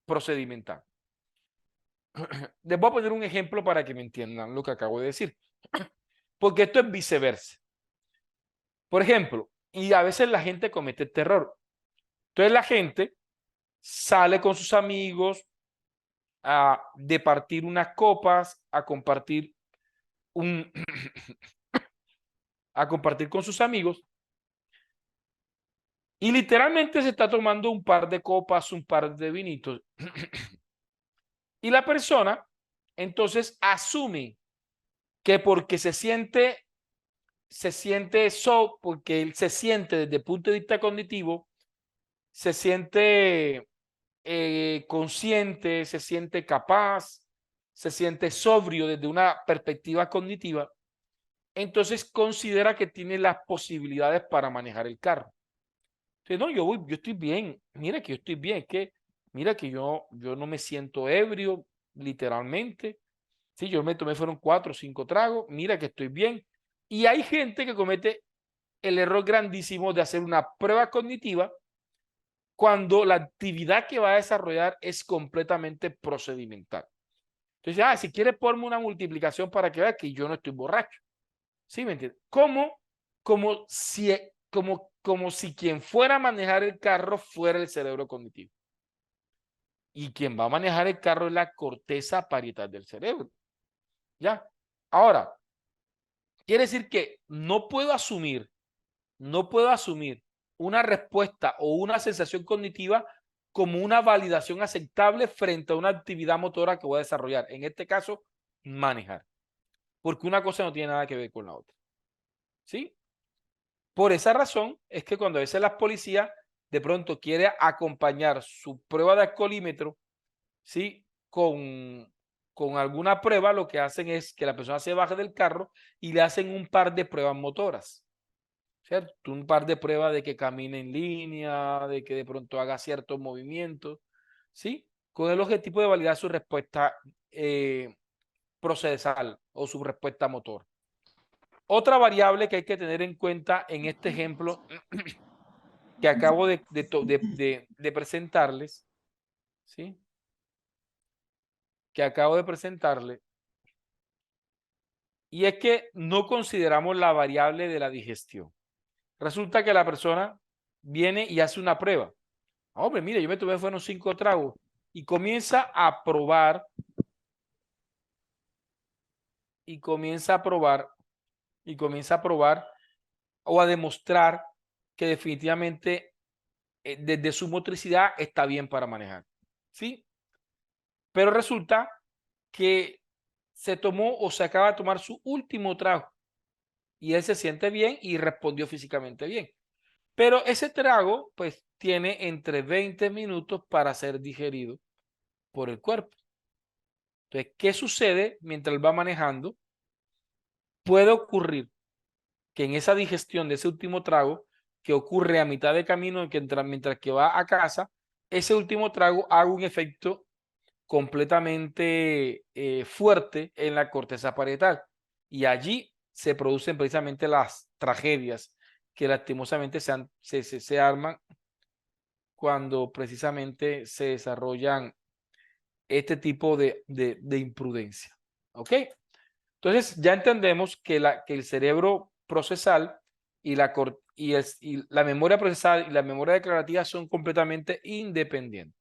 procedimental. Les voy a poner un ejemplo para que me entiendan lo que acabo de decir, porque esto es viceversa. Por ejemplo, y a veces la gente comete este error. Entonces la gente sale con sus amigos a departir unas copas, a compartir un, a compartir con sus amigos y literalmente se está tomando un par de copas, un par de vinitos. Y la persona entonces asume que porque porque él se siente desde el punto de vista cognitivo, se siente consciente, se siente capaz, se siente sobrio desde una perspectiva cognitiva, entonces considera que tiene las posibilidades para manejar el carro. Entonces, no, yo estoy bien, mira que yo estoy bien, es que mira que yo no me siento ebrio, literalmente. Sí, yo me tomé, fueron 4 o 5 tragos, mira que estoy bien. Y hay gente que comete el error grandísimo de hacer una prueba cognitiva cuando la actividad que va a desarrollar es completamente procedimental. Entonces, si quieres ponme una multiplicación para que veas que yo no estoy borracho. ¿Sí me entiendes? Como si quien fuera a manejar el carro fuera el cerebro cognitivo. Y quien va a manejar el carro es la corteza parietal del cerebro. ¿Ya? Ahora, quiere decir que no puedo asumir una respuesta o una sensación cognitiva como una validación aceptable frente a una actividad motora que voy a desarrollar. En este caso, manejar. Porque una cosa no tiene nada que ver con la otra. ¿Sí? Por esa razón es que cuando a veces las policías de pronto quiere acompañar su prueba de alcoholímetro, ¿sí? Con alguna prueba, lo que hacen es que la persona se baje del carro y le hacen un par de pruebas motoras. ¿Cierto? Un par de pruebas de que camine en línea, de que de pronto haga ciertos movimientos, ¿sí? Con el objetivo de validar su respuesta procesal o su respuesta motor. Otra variable que hay que tener en cuenta en este ejemplo que acabo de presentarles, ¿sí? Que acabo de presentarles, y es que no consideramos la variable de la digestión. Resulta que la persona viene y hace una prueba. Hombre, mire, yo me tomé fueron 5 tragos y comienza a probar y comienza a probar y comienza a probar o a demostrar que definitivamente desde su motricidad está bien para manejar. ¿Sí? Pero resulta que se tomó o se acaba de tomar su último trago y él se siente bien y respondió físicamente bien. Pero ese trago, pues, tiene entre 20 minutos para ser digerido por el cuerpo. Entonces, ¿qué sucede mientras él va manejando? Puede ocurrir que en esa digestión de ese último trago, que ocurre a mitad de camino, mientras que va a casa, ese último trago haga un efecto completamente fuerte en la corteza parietal. Y allí se producen precisamente las tragedias que lastimosamente se arman cuando precisamente se desarrollan este tipo de imprudencia. ¿Ok? Entonces ya entendemos que el cerebro procesal y la memoria procesal y la memoria declarativa son completamente independientes.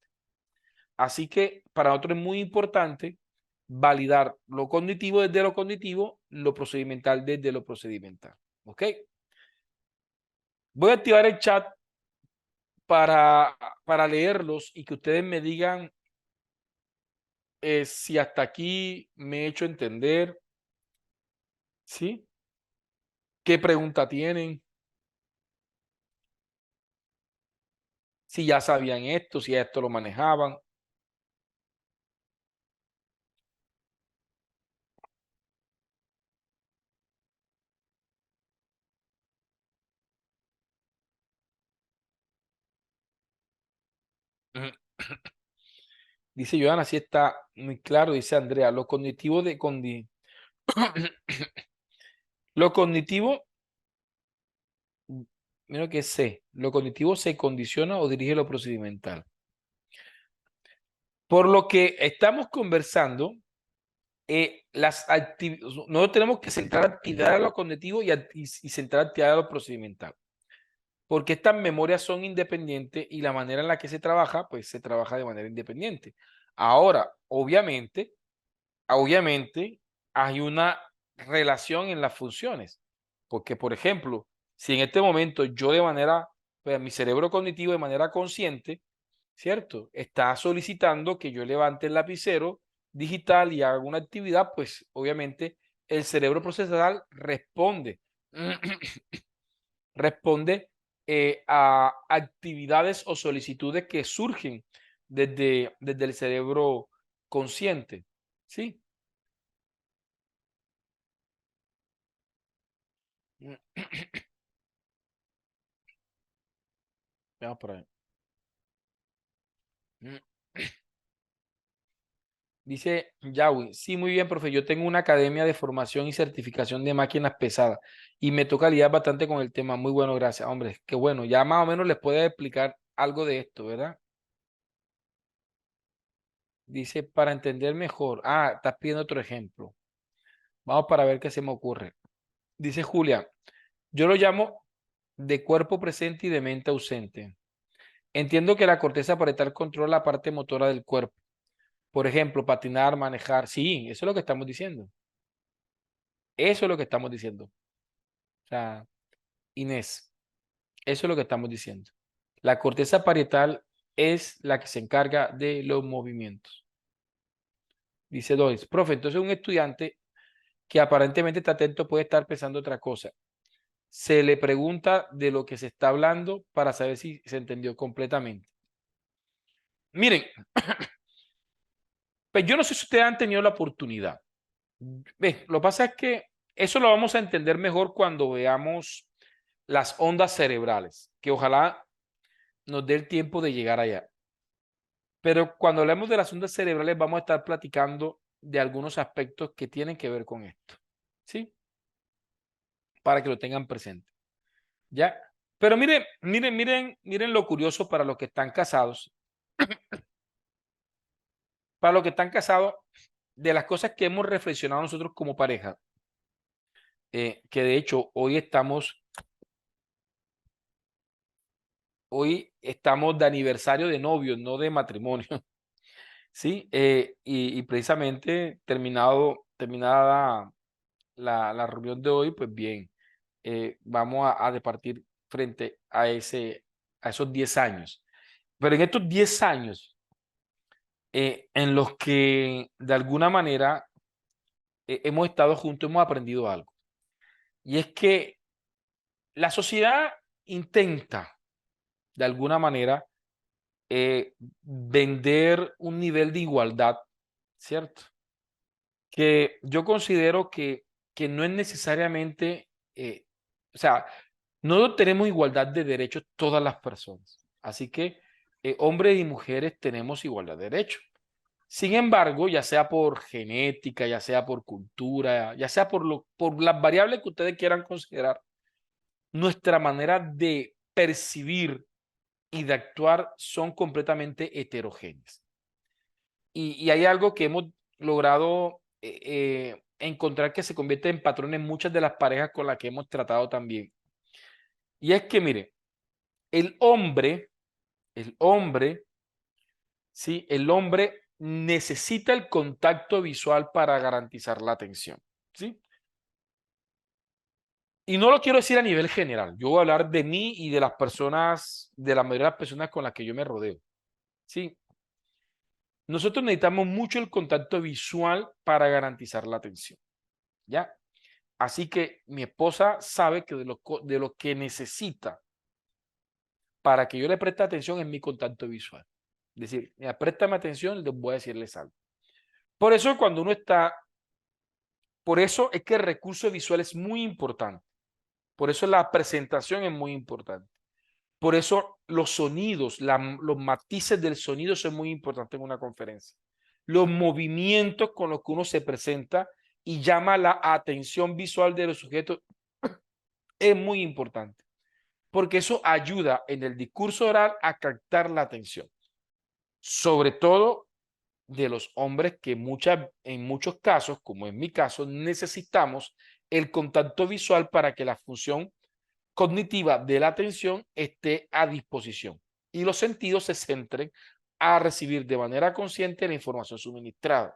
Así que para nosotros es muy importante validar lo cognitivo desde lo cognitivo, lo procedimental desde lo procedimental. ¿Ok? Voy a activar el chat para leerlos y que ustedes me digan si hasta aquí me he hecho entender, ¿sí? ¿Qué pregunta tienen? Si ya sabían esto, si esto lo manejaban. Dice Joana, sí está muy claro, dice Andrea, lo cognitivo lo cognitivo, mira que C, lo cognitivo se condiciona o dirige lo procedimental. Por lo que estamos conversando, nosotros tenemos que centrar actividad a lo cognitivo y centrar actividad a lo procedimental. Porque estas memorias son independientes y la manera en la que se trabaja, pues se trabaja de manera independiente. Ahora, obviamente hay una relación en las funciones. Porque, por ejemplo, si en este momento yo pues mi cerebro cognitivo de manera consciente, ¿cierto? Está solicitando que yo levante el lapicero digital y haga una actividad, pues obviamente el cerebro procesador responde, responde a actividades o solicitudes que surgen desde el cerebro consciente, ¿sí? Veamos por ahí. Dice Yahweh, sí, muy bien, profe. Yo tengo una academia de formación y certificación de máquinas pesadas y me toca lidiar bastante con el tema. Muy bueno, gracias. Hombre, qué bueno. Ya más o menos les puede explicar algo de esto, ¿verdad? Dice, para entender mejor. Ah, estás pidiendo otro ejemplo. Vamos para ver qué se me ocurre. Dice Julia, yo lo llamo de cuerpo presente y de mente ausente. Entiendo que la corteza parietal controla la parte motora del cuerpo. Por ejemplo, patinar, manejar. Sí, eso es lo que estamos diciendo. Eso es lo que estamos diciendo. O sea, Inés, eso es lo que estamos diciendo. La corteza parietal es la que se encarga de los movimientos. Dice Doris, profe, entonces un estudiante que aparentemente está atento puede estar pensando otra cosa. Se le pregunta de lo que se está hablando para saber si se entendió completamente. Miren, pues yo no sé si ustedes han tenido la oportunidad. Lo que pasa es que eso lo vamos a entender mejor cuando veamos las ondas cerebrales, que ojalá nos dé el tiempo de llegar allá. Pero cuando hablemos de las ondas cerebrales vamos a estar platicando de algunos aspectos que tienen que ver con esto, ¿sí? Para que lo tengan presente, ¿ya? Pero miren lo curioso para los que están casados. Para los que están casados, de las cosas que hemos reflexionado nosotros como pareja, que de hecho hoy estamos de aniversario de novios, no de matrimonio, ¿sí? Y precisamente terminada la reunión de hoy, pues bien, vamos a departir frente a esos 10 años. Pero en estos 10 años, en los que de alguna manera hemos estado juntos, hemos aprendido algo. Y es que la sociedad intenta, de alguna manera, vender un nivel de igualdad, ¿cierto? Que yo considero que no es necesariamente, o sea, no tenemos igualdad de derechos todas las personas. Así que hombres y mujeres tenemos igualdad de derechos. Sin embargo, ya sea por genética, ya sea por cultura, ya sea por las variables que ustedes quieran considerar, nuestra manera de percibir y de actuar son completamente heterogéneas. Y hay algo que hemos logrado encontrar que se convierte en patrón en muchas de las parejas con las que hemos tratado también. Y es que, mire, el hombre, el hombre, ¿sí? El hombre necesita el contacto visual para garantizar la atención, ¿sí? Y no lo quiero decir a nivel general. Yo voy a hablar de mí y de las personas, de la mayoría de las personas con las que yo me rodeo, ¿sí? Nosotros necesitamos mucho el contacto visual para garantizar la atención, ¿ya? Así que mi esposa sabe que de lo que necesita para que yo le preste atención es mi contacto visual. Es decir, mira, préstame atención, les voy a decirles algo. Por eso cuando uno está, por eso es que el recurso visual es muy importante. Por eso la presentación es muy importante. Por eso los sonidos, los matices del sonido son muy importantes en una conferencia. Los movimientos con los que uno se presenta y llama la atención visual de los sujetos es muy importante, porque eso ayuda en el discurso oral a captar la atención, sobre todo de los hombres que en muchos casos, como en mi caso, necesitamos el contacto visual para que la función cognitiva de la atención esté a disposición y los sentidos se centren a recibir de manera consciente la información suministrada.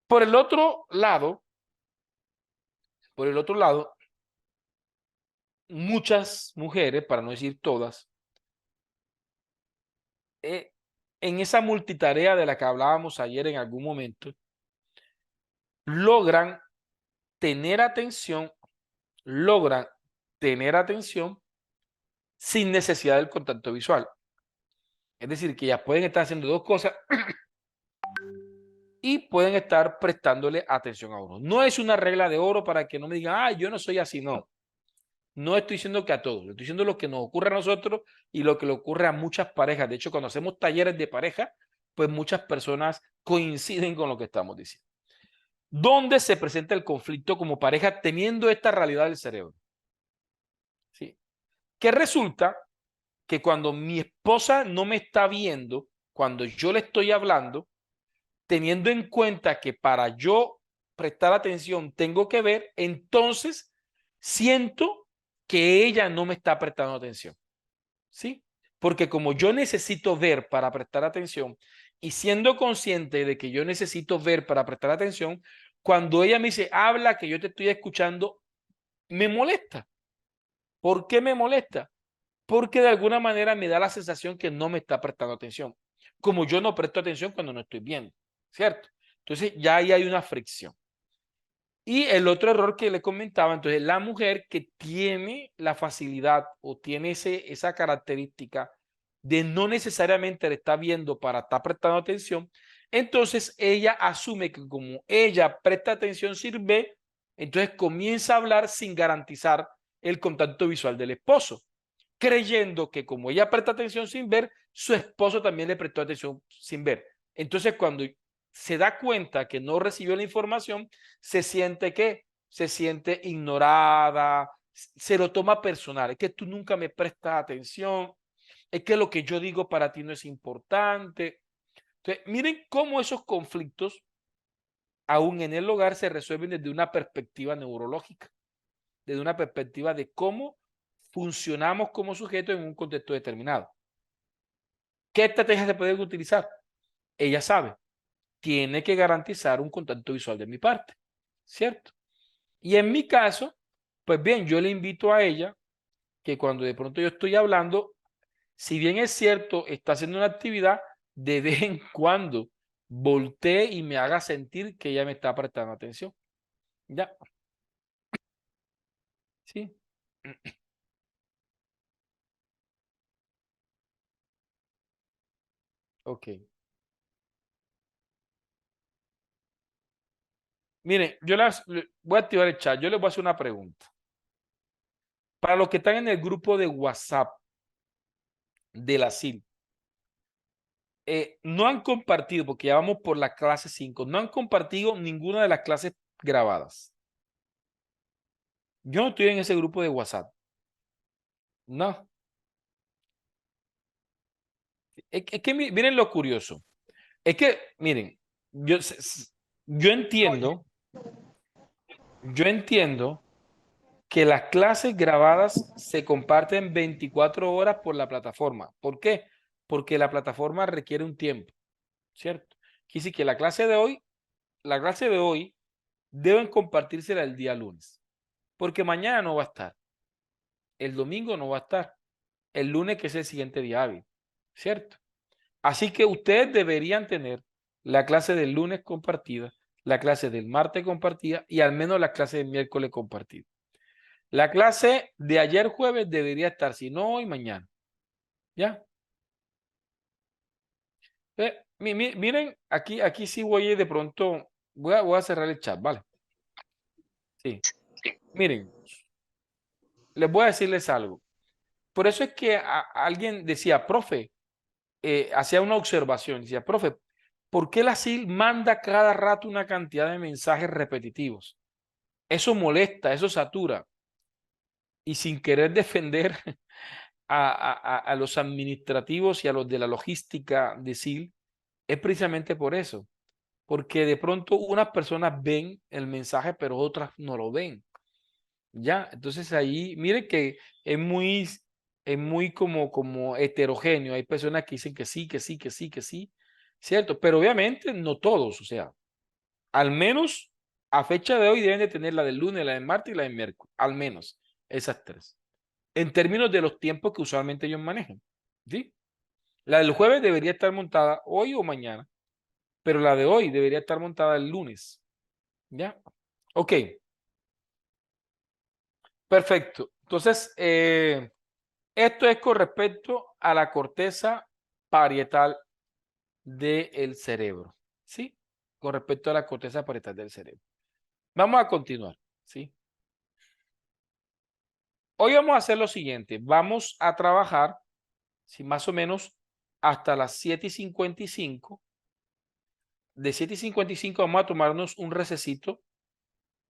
Por el otro lado, muchas mujeres, para no decir todas, en esa multitarea de la que hablábamos ayer en algún momento, logran tener atención, logran tener atención sin necesidad del contacto visual. Es decir, que ya pueden estar haciendo dos cosas y pueden estar prestándole atención a uno. No es una regla de oro para que no me digan, ah, yo no soy así, no. No estoy diciendo que a todos, estoy diciendo lo que nos ocurre a nosotros y lo que le ocurre a muchas parejas. De hecho, cuando hacemos talleres de pareja, pues muchas personas coinciden con lo que estamos diciendo. ¿Dónde se presenta el conflicto como pareja teniendo esta realidad del cerebro? ¿Sí? Que resulta que cuando mi esposa no me está viendo, cuando yo le estoy hablando, teniendo en cuenta que para yo prestar atención tengo que ver, entonces siento que ella no me está prestando atención. ¿Sí? Porque como yo necesito ver para prestar atención y siendo consciente de que yo necesito ver para prestar atención, cuando ella me dice, habla, que yo te estoy escuchando, me molesta. ¿Por qué me molesta? Porque de alguna manera me da la sensación que no me está prestando atención, como yo no presto atención cuando no estoy viendo, ¿cierto? Entonces ya ahí hay una fricción. Y el otro error que le comentaba, entonces la mujer que tiene la facilidad o tiene esa característica de no necesariamente le está viendo para estar prestando atención, entonces ella asume que como ella presta atención sin ver, entonces comienza a hablar sin garantizar el contacto visual del esposo, creyendo que como ella presta atención sin ver, su esposo también le prestó atención sin ver. Entonces cuando se da cuenta que no recibió la información, se siente que se siente ignorada, se lo toma personal, es que tú nunca me prestas atención, es que lo que yo digo para ti no es importante. Entonces, miren cómo esos conflictos, aún en el hogar, se resuelven desde una perspectiva neurológica, desde una perspectiva de cómo funcionamos como sujetos en un contexto determinado. ¿Qué estrategias se pueden utilizar? Ella sabe, tiene que garantizar un contacto visual de mi parte, ¿cierto? Y en mi caso, pues bien, yo le invito a ella que cuando de pronto yo estoy hablando, si bien es cierto, está haciendo una actividad, de vez en cuando voltee y me haga sentir que ella me está prestando atención. Ya, sí. Ok. Miren, voy a activar el chat. Yo les voy a hacer una pregunta. Para los que están en el grupo de WhatsApp de la CIL, no han compartido, porque ya vamos por la clase 5, no han compartido ninguna de las clases grabadas. Yo no estoy en ese grupo de WhatsApp. No. Es que miren lo curioso. Es que, miren, yo entiendo que las clases grabadas se comparten 24 horas por la plataforma. ¿Por qué? Porque la plataforma requiere un tiempo, ¿cierto? Quiere decir que la clase de hoy deben compartírsela el día lunes, porque mañana no va a estar, el domingo no va a estar, el lunes que es el siguiente día hábil, ¿cierto? Así que ustedes deberían tener la clase del lunes compartida, la clase del martes compartida y al menos la clase del miércoles compartida. La clase de ayer jueves debería estar, si no hoy, mañana. ¿Ya? Miren, aquí sí voy a ir de pronto, voy a cerrar el chat, ¿vale? Sí. Miren, les voy a decirles algo. Por eso es que alguien decía, profe, hacía una observación, decía, profe, ¿por qué la SIL manda cada rato una cantidad de mensajes repetitivos? Eso molesta, eso satura. Y sin querer defender a los administrativos y a los de la logística de SIL, es precisamente por eso. Porque de pronto unas personas ven el mensaje, pero otras no lo ven. Ya, entonces ahí, mire que es muy como heterogéneo. Hay personas que dicen que sí, que sí, que sí, que sí, ¿cierto? Pero obviamente no todos, o sea, al menos a fecha de hoy deben de tener la del lunes, la del martes y la del miércoles, al menos esas tres. En términos de los tiempos que usualmente ellos manejan, ¿sí? La del jueves debería estar montada hoy o mañana, pero la de hoy debería estar montada el lunes, ¿ya? Ok, perfecto. Entonces, esto es con respecto a la corteza parietal del cerebro, ¿sí? Con respecto a la corteza parietal del cerebro. Vamos a continuar, ¿sí? Hoy vamos a hacer lo siguiente. Vamos a trabajar, ¿sí? Más o menos hasta las 7:55. De 7:55 vamos a tomarnos un recesito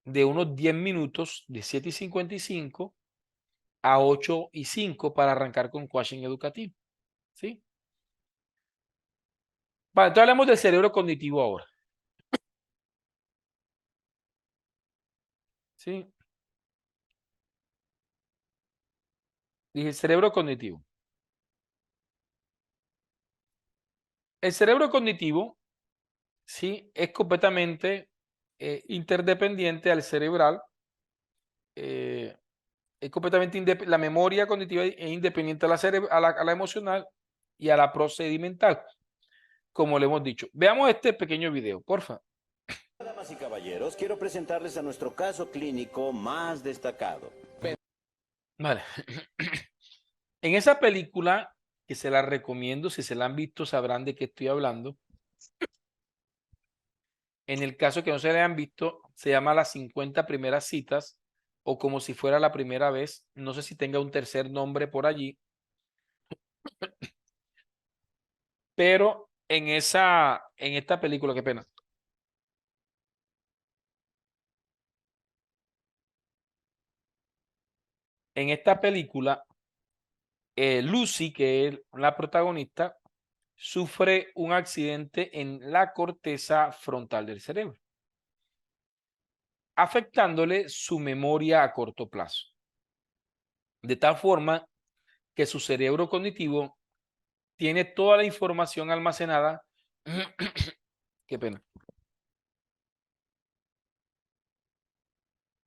de unos 10 minutos de 7:55 a 8:05 para arrancar con coaching educativo, ¿sí? Vale, entonces hablemos del cerebro cognitivo ahora, ¿sí? Dije, el cerebro cognitivo. El cerebro cognitivo, sí, es completamente interdependiente al cerebral. eh, es completamente la memoria cognitiva es independiente a la emocional y a la procedimental, como le hemos dicho. Veamos este pequeño video, porfa. Damas y caballeros, quiero presentarles a nuestro caso clínico más destacado. Vale. En esa película, que se la recomiendo, si se la han visto sabrán de qué estoy hablando. En el caso que no se la hayan visto, se llama Las 50 primeras citas o Como si fuera la primera vez. No sé si tenga un tercer nombre por allí, pero en esta película, qué pena. En esta película, Lucy, que es la protagonista, sufre un accidente en la corteza frontal del cerebro, afectándole su memoria a corto plazo, de tal forma que su cerebro cognitivo tiene toda la información almacenada. Qué pena.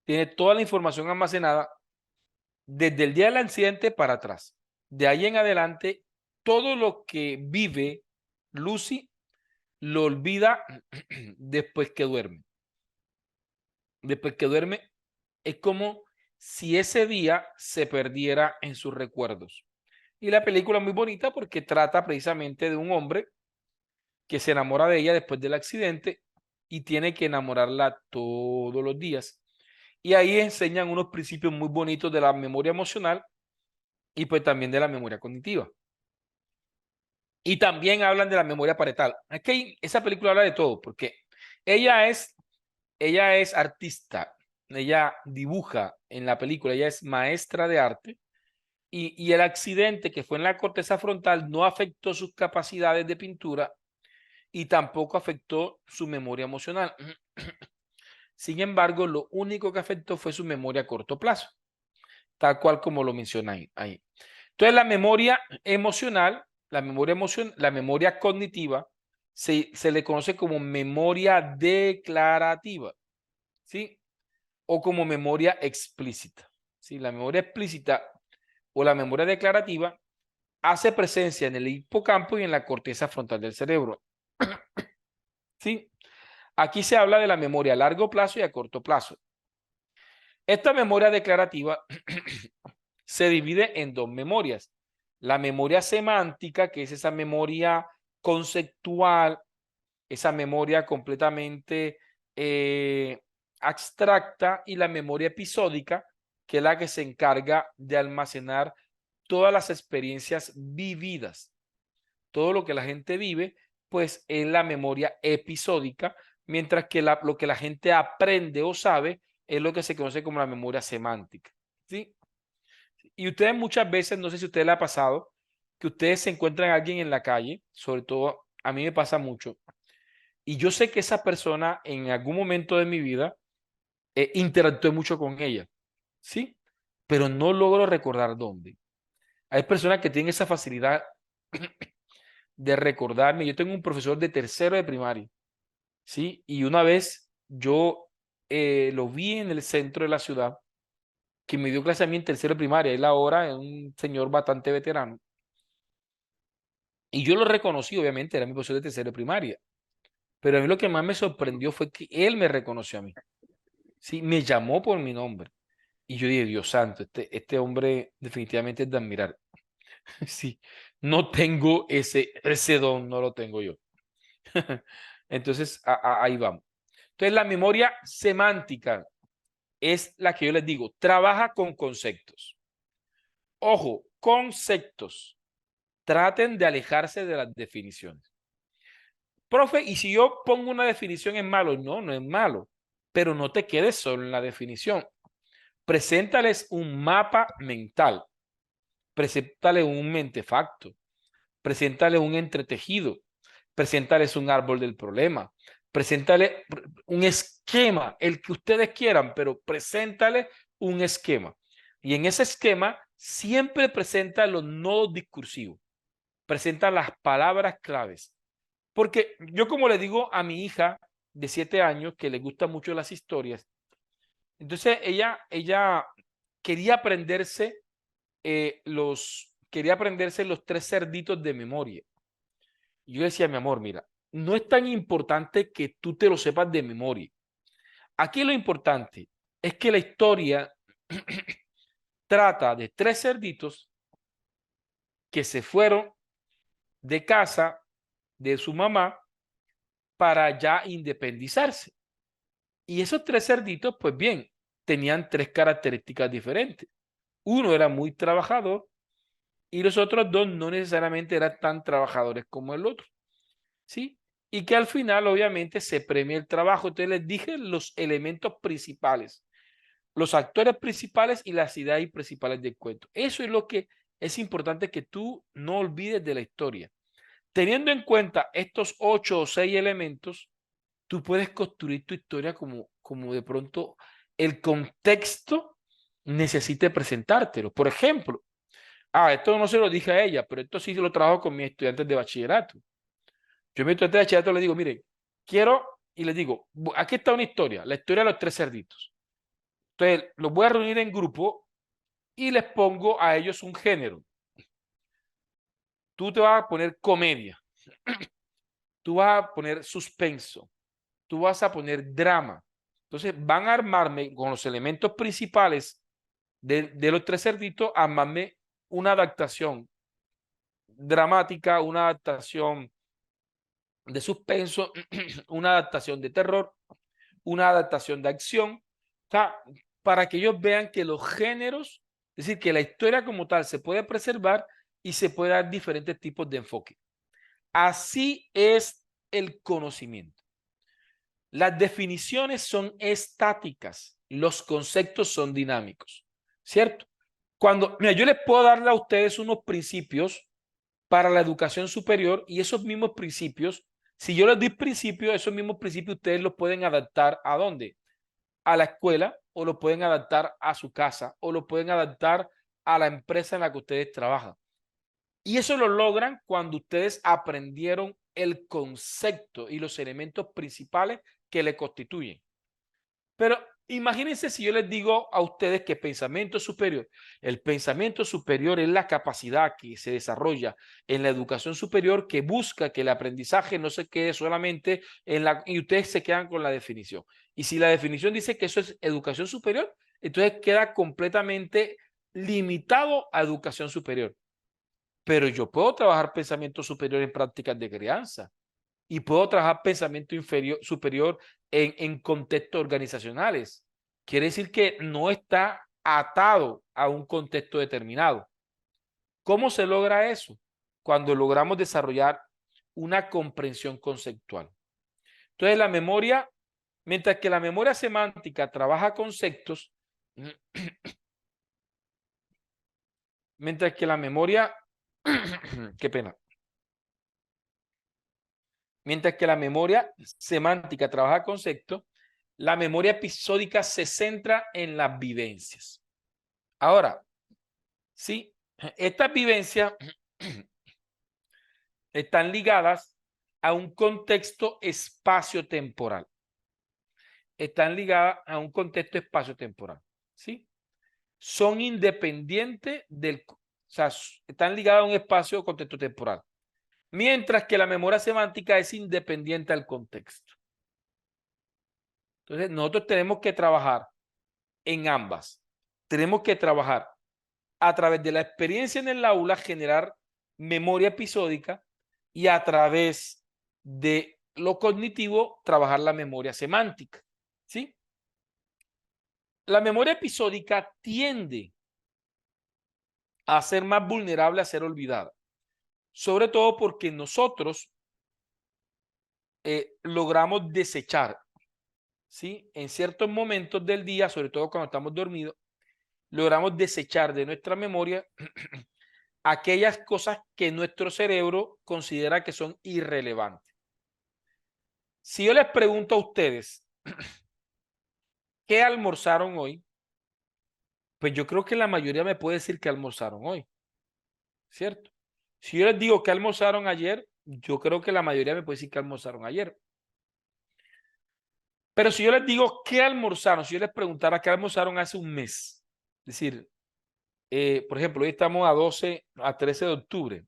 Tiene toda la información almacenada desde el día del accidente para atrás. De ahí en adelante, todo lo que vive Lucy lo olvida después que duerme. Después que duerme es como si ese día se perdiera en sus recuerdos. Y la película es muy bonita porque trata precisamente de un hombre que se enamora de ella después del accidente y tiene que enamorarla todos los días. Y ahí enseñan unos principios muy bonitos de la memoria emocional y pues también de la memoria cognitiva. Y también hablan de la memoria parietal. Es que esa película habla de todo, porque ella es, ella es artista, ella dibuja en la película, ella es maestra de arte y el accidente que fue en la corteza frontal no afectó sus capacidades de pintura y tampoco afectó su memoria emocional. Sin embargo, lo único que afectó fue su memoria a corto plazo, tal cual como lo menciona ahí. Entonces, la memoria emocional, la memoria cognitiva, se le conoce como memoria declarativa, ¿sí? O como memoria explícita. ¿Sí? La memoria explícita o la memoria declarativa hace presencia en el hipocampo y en la corteza frontal del cerebro. ¿Sí? Aquí se habla de la memoria a largo plazo y a corto plazo. Esta memoria declarativa se divide en dos memorias. La memoria semántica, que es esa memoria conceptual, esa memoria completamente abstracta, y la memoria episódica, que es la que se encarga de almacenar todas las experiencias vividas. Todo lo que la gente vive, pues es la memoria episódica, mientras que lo que la gente aprende o sabe es lo que se conoce como la memoria semántica. ¿Sí? Y ustedes muchas veces, no sé si a ustedes les ha pasado, que ustedes se encuentran a alguien en la calle, sobre todo a mí me pasa mucho, y yo sé que esa persona en algún momento de mi vida interactué mucho con ella, ¿sí? Pero no logro recordar dónde. Hay personas que tienen esa facilidad de recordarme. Yo tengo un profesor de tercero de primaria, ¿sí? Y una vez yo lo vi en el centro de la ciudad, que me dio clase a mí en tercero de primaria. Él ahora es un señor bastante veterano. Y yo lo reconocí, obviamente, era mi profesor de tercero de primaria. Pero a mí lo que más me sorprendió fue que él me reconoció a mí. Sí, me llamó por mi nombre. Y yo dije, Dios santo, este hombre definitivamente es de admirar. Sí, no tengo ese don, no lo tengo yo. Entonces, ahí vamos. Entonces, la memoria semántica es la que yo les digo, trabaja con conceptos. Ojo, conceptos. Traten de alejarse de las definiciones. Profe, y si yo pongo una definición es malo, no, no es malo, pero no te quedes solo en la definición. Preséntales un mapa mental, preséntales un mentefacto, preséntales un entretejido, preséntales un árbol del problema, preséntales un esquema, el que ustedes quieran, pero preséntales un esquema. Y en ese esquema siempre presenta los nodos discursivos, presenta las palabras claves. Porque yo como le digo a mi hija de 7 años que le gustan mucho las historias, entonces ella quería aprenderse quería aprenderse los 3 cerditos de memoria. Y yo decía, mi amor, mira, no es tan importante que tú te lo sepas de memoria. Aquí lo importante es que la historia trata de 3 cerditos que se fueron de casa de su mamá para ya independizarse. Y esos 3 cerditos, pues bien, tenían 3 características diferentes. Uno era muy trabajador y los otros 2 no necesariamente eran tan trabajadores como el otro, ¿sí? Y que al final, obviamente, se premia el trabajo. Entonces les dije los elementos principales, los actores principales y las ideas principales del cuento. Eso es lo que es importante que tú no olvides de la historia. Teniendo en cuenta estos 8 o 6 elementos, tú puedes construir tu historia como de pronto el contexto necesite presentártelo. Por ejemplo, esto no se lo dije a ella, pero esto sí lo trabajo con mis estudiantes de bachillerato. Yo a mis estudiantes de bachillerato les digo, miren, quiero, y les digo, aquí está una historia, la historia de los 3 cerditos. Entonces, los voy a reunir en grupo y les pongo a ellos un género. Tú te vas a poner comedia, tú vas a poner suspenso, tú vas a poner drama. Entonces van a armarme con los elementos principales de los 3 cerditos, armarme una adaptación dramática, una adaptación de suspenso, una adaptación de terror, una adaptación de acción, o sea, para que ellos vean que los géneros, es decir, que la historia como tal se puede preservar y se puede dar diferentes tipos de enfoque. Así es el conocimiento. Las definiciones son estáticas, los conceptos son dinámicos, ¿cierto? Mira, yo les puedo darle a ustedes unos principios para la educación superior y esos mismos principios, si yo les doy principios, esos mismos principios ustedes los pueden adaptar ¿a dónde? A la escuela o lo pueden adaptar a su casa o lo pueden adaptar a la empresa en la que ustedes trabajan. Y eso lo logran cuando ustedes aprendieron el concepto y los elementos principales que le constituyen. Pero imagínense si yo les digo a ustedes que pensamiento superior, el pensamiento superior es la capacidad que se desarrolla en la educación superior que busca que el aprendizaje no se quede solamente y ustedes se quedan con la definición. Y si la definición dice que eso es educación superior, entonces queda completamente limitado a educación superior. Pero yo puedo trabajar pensamiento superior en prácticas de crianza y puedo trabajar pensamiento superior en contextos organizacionales. Quiere decir que no está atado a un contexto determinado. ¿Cómo se logra eso? Cuando logramos desarrollar una comprensión conceptual. Entonces, la memoria, mientras que la memoria semántica trabaja conceptos, mientras que la memoria, qué pena, mientras que la memoria semántica trabaja conceptos, la memoria episódica se centra en las vivencias. Ahora, sí, estas vivencias están ligadas a un contexto espacio-temporal. Están ligadas a un contexto espacio-temporal, ¿sí? Son independientes o sea, están ligadas a un espacio o contexto temporal. Mientras que la memoria semántica es independiente al contexto. Entonces, nosotros tenemos que trabajar en ambas. Tenemos que trabajar a través de la experiencia en el aula, generar memoria episódica y a través de lo cognitivo, trabajar la memoria semántica. ¿Sí? La memoria episódica tiende a ser más vulnerable a ser olvidada, sobre todo porque nosotros logramos desechar, ¿sí? En ciertos momentos del día, sobre todo cuando estamos dormidos, logramos desechar de nuestra memoria aquellas cosas que nuestro cerebro considera que son irrelevantes. Si yo les pregunto a ustedes, ¿qué almorzaron hoy? Pues yo creo que la mayoría me puede decir que almorzaron hoy, ¿cierto? Si yo les digo que almorzaron ayer, yo creo que la mayoría me puede decir que almorzaron ayer. Pero si yo les digo qué almorzaron, si yo les preguntara qué almorzaron hace un mes, es decir, por ejemplo, hoy estamos a 13 de octubre.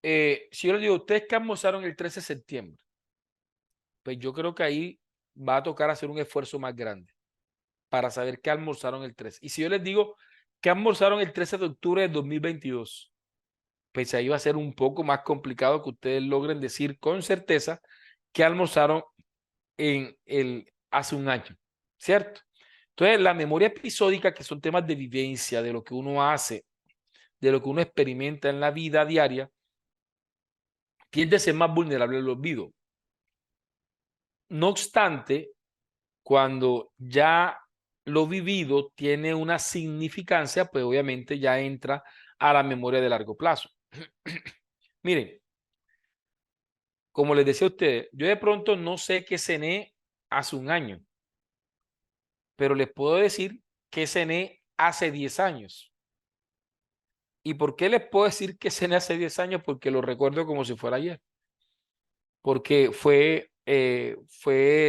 Si yo les digo, ¿ustedes qué almorzaron el 13 de septiembre? Pues yo creo que ahí va a tocar hacer un esfuerzo más grande para saber qué almorzaron el 13. Y si yo les digo qué almorzaron el 13 de octubre de 2022, pues ahí va a ser un poco más complicado que ustedes logren decir con certeza qué almorzaron hace un año, ¿cierto? Entonces, la memoria episódica, que son temas de vivencia, de lo que uno hace, de lo que uno experimenta en la vida diaria, tiende a ser más vulnerable al olvido. No obstante, cuando ya lo vivido tiene una significancia, pues obviamente ya entra a la memoria de largo plazo. Miren, como les decía a ustedes, yo de pronto no sé qué cené hace un año, pero les puedo decir que cené hace 10 años. ¿Y por qué les puedo decir que cené hace 10 años? Porque lo recuerdo como si fuera ayer. Porque fue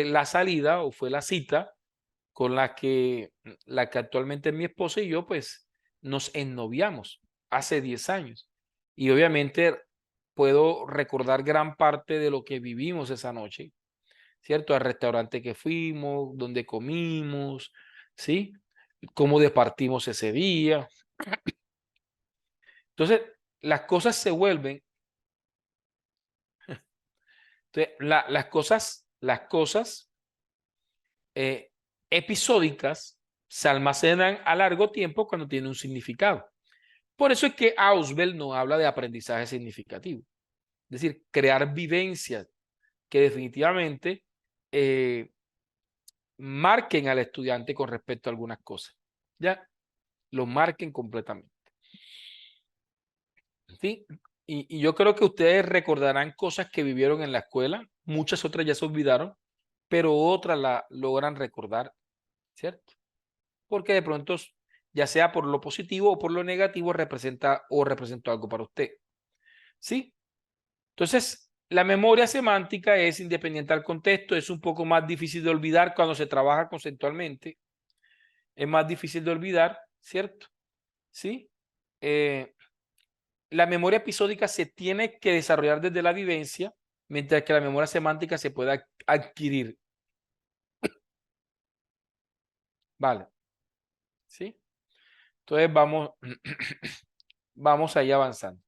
la salida o fue la cita con la que actualmente es mi esposa y yo, pues, nos ennoviamos hace 10 años. Y obviamente puedo recordar gran parte de lo que vivimos esa noche, ¿cierto? Al restaurante que fuimos, donde comimos, ¿sí? Cómo departimos ese día. Entonces, las cosas se vuelven, entonces, las cosas episódicas se almacenan a largo tiempo cuando tienen un significado. Por eso es que Ausubel no habla de aprendizaje significativo. Es decir, crear vivencias que definitivamente marquen al estudiante con respecto a algunas cosas. Ya, lo marquen completamente. ¿Sí? Y yo creo que ustedes recordarán cosas que vivieron en la escuela, muchas otras ya se olvidaron, pero otras la logran recordar, ¿cierto? Porque de pronto, ya sea por lo positivo o por lo negativo, representó algo para usted. ¿Sí? Entonces, la memoria semántica es independiente al contexto, es un poco más difícil de olvidar cuando se trabaja conceptualmente, es más difícil de olvidar, ¿cierto? ¿Sí? La memoria episódica se tiene que desarrollar desde la vivencia, mientras que la memoria semántica se puede adquirir. Vale. ¿Sí? Entonces vamos ahí avanzando.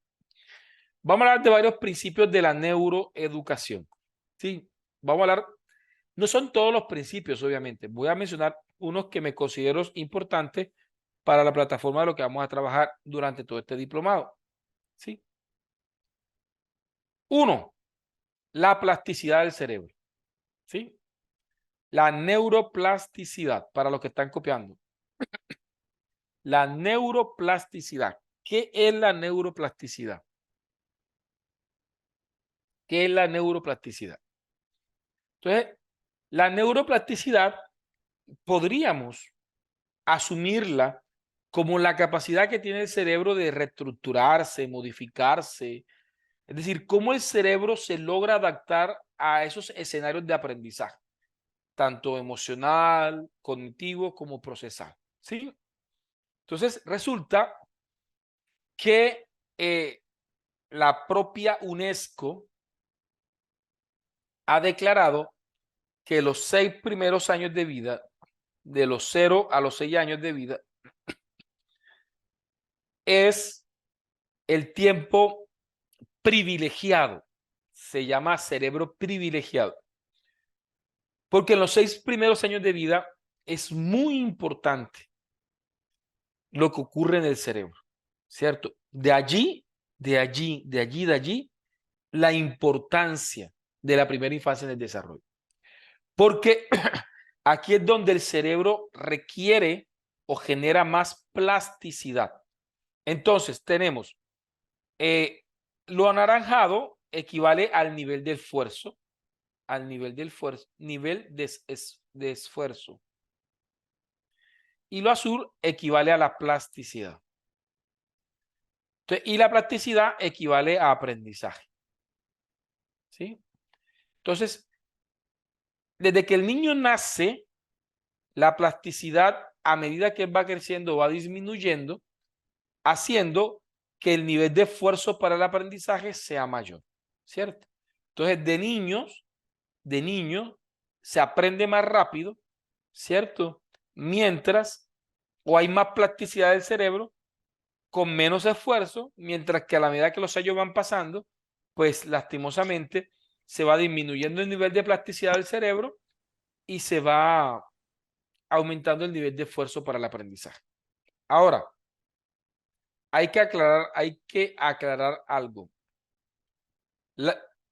Vamos a hablar de varios principios de la neuroeducación. ¿Sí? Vamos a hablar, no son todos los principios, obviamente. Voy a mencionar unos que me considero importantes para la plataforma de lo que vamos a trabajar durante todo este diplomado. ¿Sí? 1. La plasticidad del cerebro. ¿Sí? La neuroplasticidad, para los que están copiando. La neuroplasticidad. ¿Qué es la neuroplasticidad? ¿Qué es la neuroplasticidad? Entonces, la neuroplasticidad podríamos asumirla como la capacidad que tiene el cerebro de reestructurarse, modificarse. Es decir, cómo el cerebro se logra adaptar a esos escenarios de aprendizaje, tanto emocional, cognitivo, como procesal. ¿Sí? Entonces, resulta que la propia UNESCO ha declarado que los 6 primeros años de vida, de los 0 a los 6 años de vida, es el tiempo privilegiado. Se llama cerebro privilegiado. Porque en los 6 primeros años de vida es muy importante lo que ocurre en el cerebro, ¿cierto? De allí, la importancia de la primera infancia en el desarrollo. Porque aquí es donde el cerebro requiere o genera más plasticidad. Entonces, tenemos lo anaranjado equivale al nivel de esfuerzo, nivel de esfuerzo. Y lo azul equivale a la plasticidad. Entonces, y la plasticidad equivale a aprendizaje. ¿Sí? Entonces, desde que el niño nace, la plasticidad a medida que va creciendo va disminuyendo, haciendo que el nivel de esfuerzo para el aprendizaje sea mayor, ¿cierto? Entonces, de niño se aprende más rápido, ¿cierto? Mientras, o hay más plasticidad del cerebro, con menos esfuerzo, mientras que a la medida que los años van pasando, pues lastimosamente se va disminuyendo el nivel de plasticidad del cerebro y se va aumentando el nivel de esfuerzo para el aprendizaje. Ahora, hay que aclarar algo.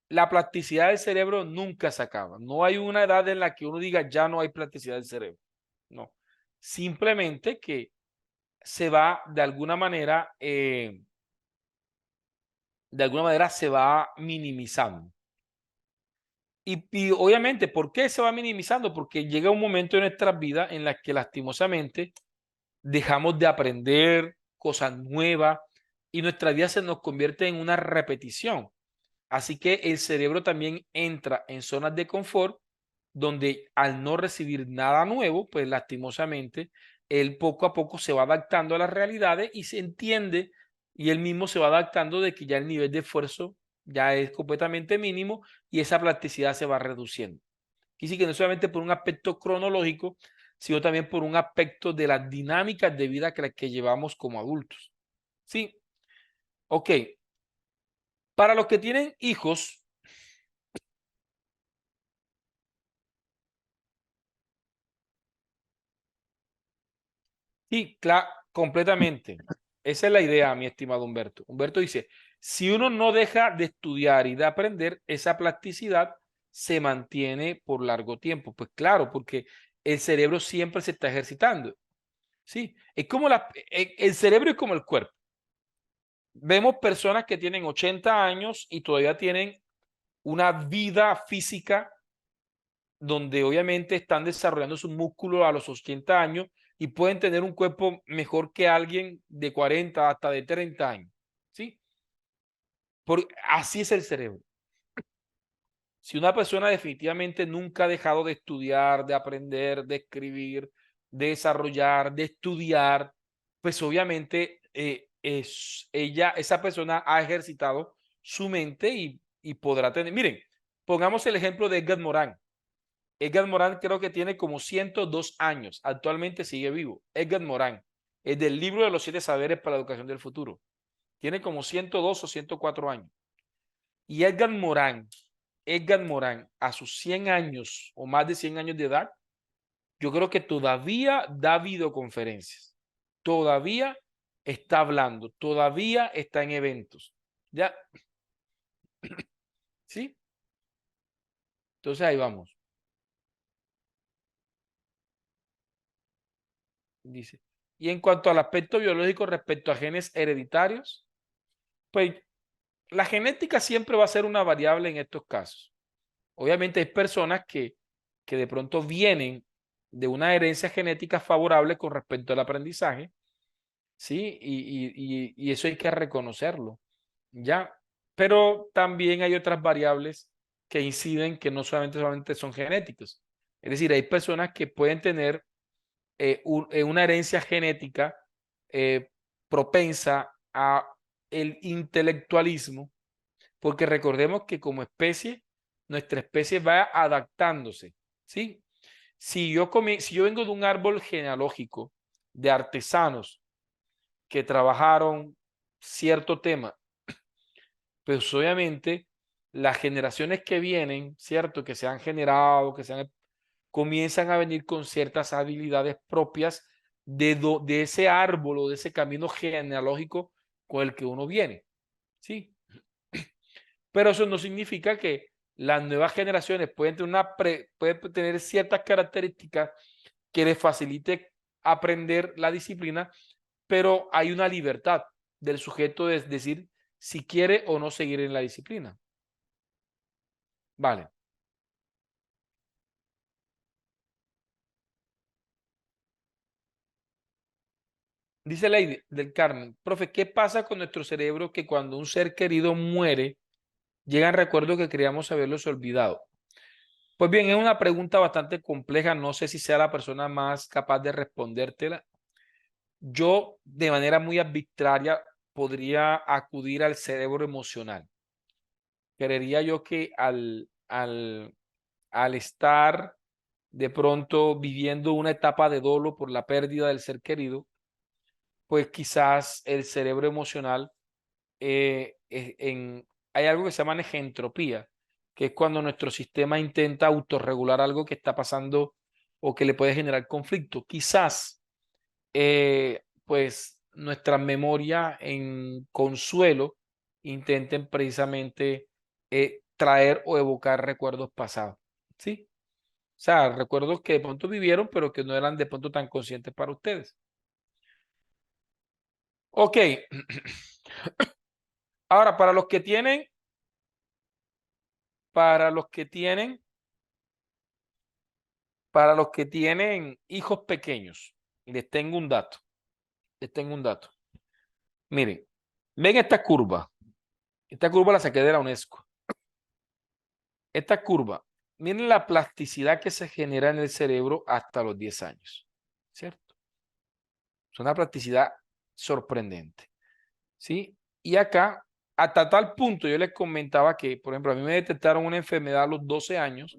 La plasticidad del cerebro nunca se acaba. No hay una edad en la que uno diga ya no hay plasticidad del cerebro. No. Simplemente que se va de alguna manera se va minimizando. Y obviamente, ¿por qué se va minimizando? Porque llega un momento en nuestras vidas en las que lastimosamente dejamos de aprender cosas nuevas y nuestra vida se nos convierte en una repetición. Así que el cerebro también entra en zonas de confort donde al no recibir nada nuevo, pues lastimosamente, él poco a poco se va adaptando a las realidades y se entiende y él mismo se va adaptando de que ya el nivel de esfuerzo ya es completamente mínimo y esa plasticidad se va reduciendo. Y sí que no solamente por un aspecto cronológico, sino también por un aspecto de las dinámicas de vida que llevamos como adultos. Sí, ok. Para los que tienen hijos, sí, claro, completamente. Esa es la idea, mi estimado Humberto. Humberto dice, si uno no deja de estudiar y de aprender, esa plasticidad se mantiene por largo tiempo. Pues claro, porque el cerebro siempre se está ejercitando. Sí, es como el cerebro es como el cuerpo. Vemos personas que tienen 80 años y todavía tienen una vida física donde obviamente están desarrollando sus músculos a los 80 años y pueden tener un cuerpo mejor que alguien de 40 hasta de 30 años. ¿Sí? Así es el cerebro. Si una persona definitivamente nunca ha dejado de estudiar, de aprender, de escribir, de desarrollar, de estudiar, pues obviamente esa persona ha ejercitado su mente y podrá tener. Miren, pongamos el ejemplo de Edgar Morin. Edgar Morin creo que tiene como 102 años. Actualmente sigue vivo. Edgar Morin es del libro de los 7 saberes para la educación del futuro. Tiene como 102 o 104 años. Y Edgar Morin, a sus 100 años o más de 100 años de edad, yo creo que todavía da videoconferencias. todavía está hablando, todavía está en eventos. ¿Ya? ¿Sí? Entonces ahí vamos. Dice. Y en cuanto al aspecto biológico respecto a genes hereditarios, pues la genética siempre va a ser una variable en estos casos. Obviamente hay personas que de pronto vienen de una herencia genética favorable con respecto al aprendizaje, ¿sí? Y eso hay que reconocerlo, ¿ya? Pero también hay otras variables que inciden que no solamente son genéticos. Es decir, hay personas que pueden tener una herencia genética eh, propensa a el intelectualismo, porque recordemos que como especie, nuestra especie va adaptándose, ¿sí? Si yo vengo de un árbol genealógico de artesanos que trabajaron cierto tema, pues obviamente las generaciones que vienen, ¿cierto? Que se han generado, comienzan a venir con ciertas habilidades propias de ese árbol o de ese camino genealógico con el que uno viene, ¿sí? Pero eso no significa que las nuevas generaciones pueden tener ciertas características que les facilite aprender la disciplina, pero hay una libertad del sujeto de decir si quiere o no seguir en la disciplina. Vale. Dice Lady del Carmen, profe, ¿qué pasa con nuestro cerebro que cuando un ser querido muere, llegan recuerdos que creíamos haberlos olvidado? Pues bien, es una pregunta bastante compleja. No sé si sea la persona más capaz de respondértela. Yo, de manera muy arbitraria, podría acudir al cerebro emocional. Creería yo que al estar de pronto viviendo una etapa de dolo por la pérdida del ser querido, pues quizás el cerebro emocional, hay algo que se llama negentropía, que es cuando nuestro sistema intenta autorregular algo que está pasando o que le puede generar conflicto. Quizás, pues, nuestra memoria en consuelo intenten precisamente traer o evocar recuerdos pasados, ¿sí? O sea, recuerdos que de pronto vivieron, pero que no eran de pronto tan conscientes para ustedes. Ok. Ahora, para los que tienen, para los que tienen hijos pequeños, les tengo un dato. Les tengo un dato. Miren, ven esta curva. Esta curva la saqué de la UNESCO. Esta curva, miren la plasticidad que se genera en el cerebro hasta los 10 años. ¿Cierto? Es una plasticidad sorprendente. ¿Sí? Y acá, hasta tal punto, yo les comentaba que, por ejemplo, a mí me detectaron una enfermedad a los 12 años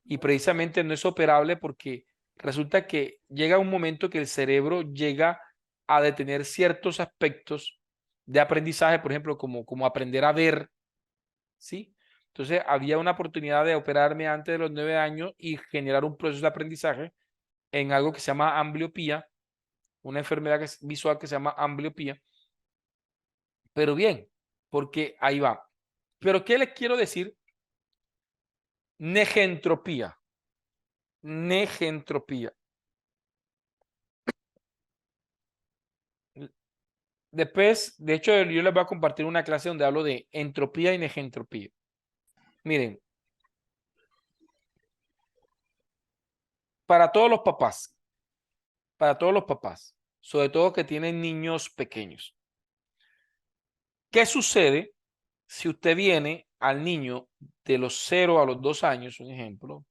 y precisamente no es operable porque resulta que llega un momento que el cerebro llega a detener ciertos aspectos de aprendizaje, por ejemplo, como aprender a ver, ¿sí? Entonces, había una oportunidad de operarme antes de los 9 años y generar un proceso de aprendizaje en algo que se llama ambliopía, una enfermedad visual que se llama ambliopía. Pero bien, porque ahí va. Pero ¿qué les quiero decir? Negentropía. Negentropía. Después, de hecho, yo les voy a compartir una clase donde hablo de entropía y negentropía. Miren, para todos los papás, sobre todo que tienen niños pequeños, ¿qué sucede si usted viene al niño de los 0 a los 2 años, un ejemplo?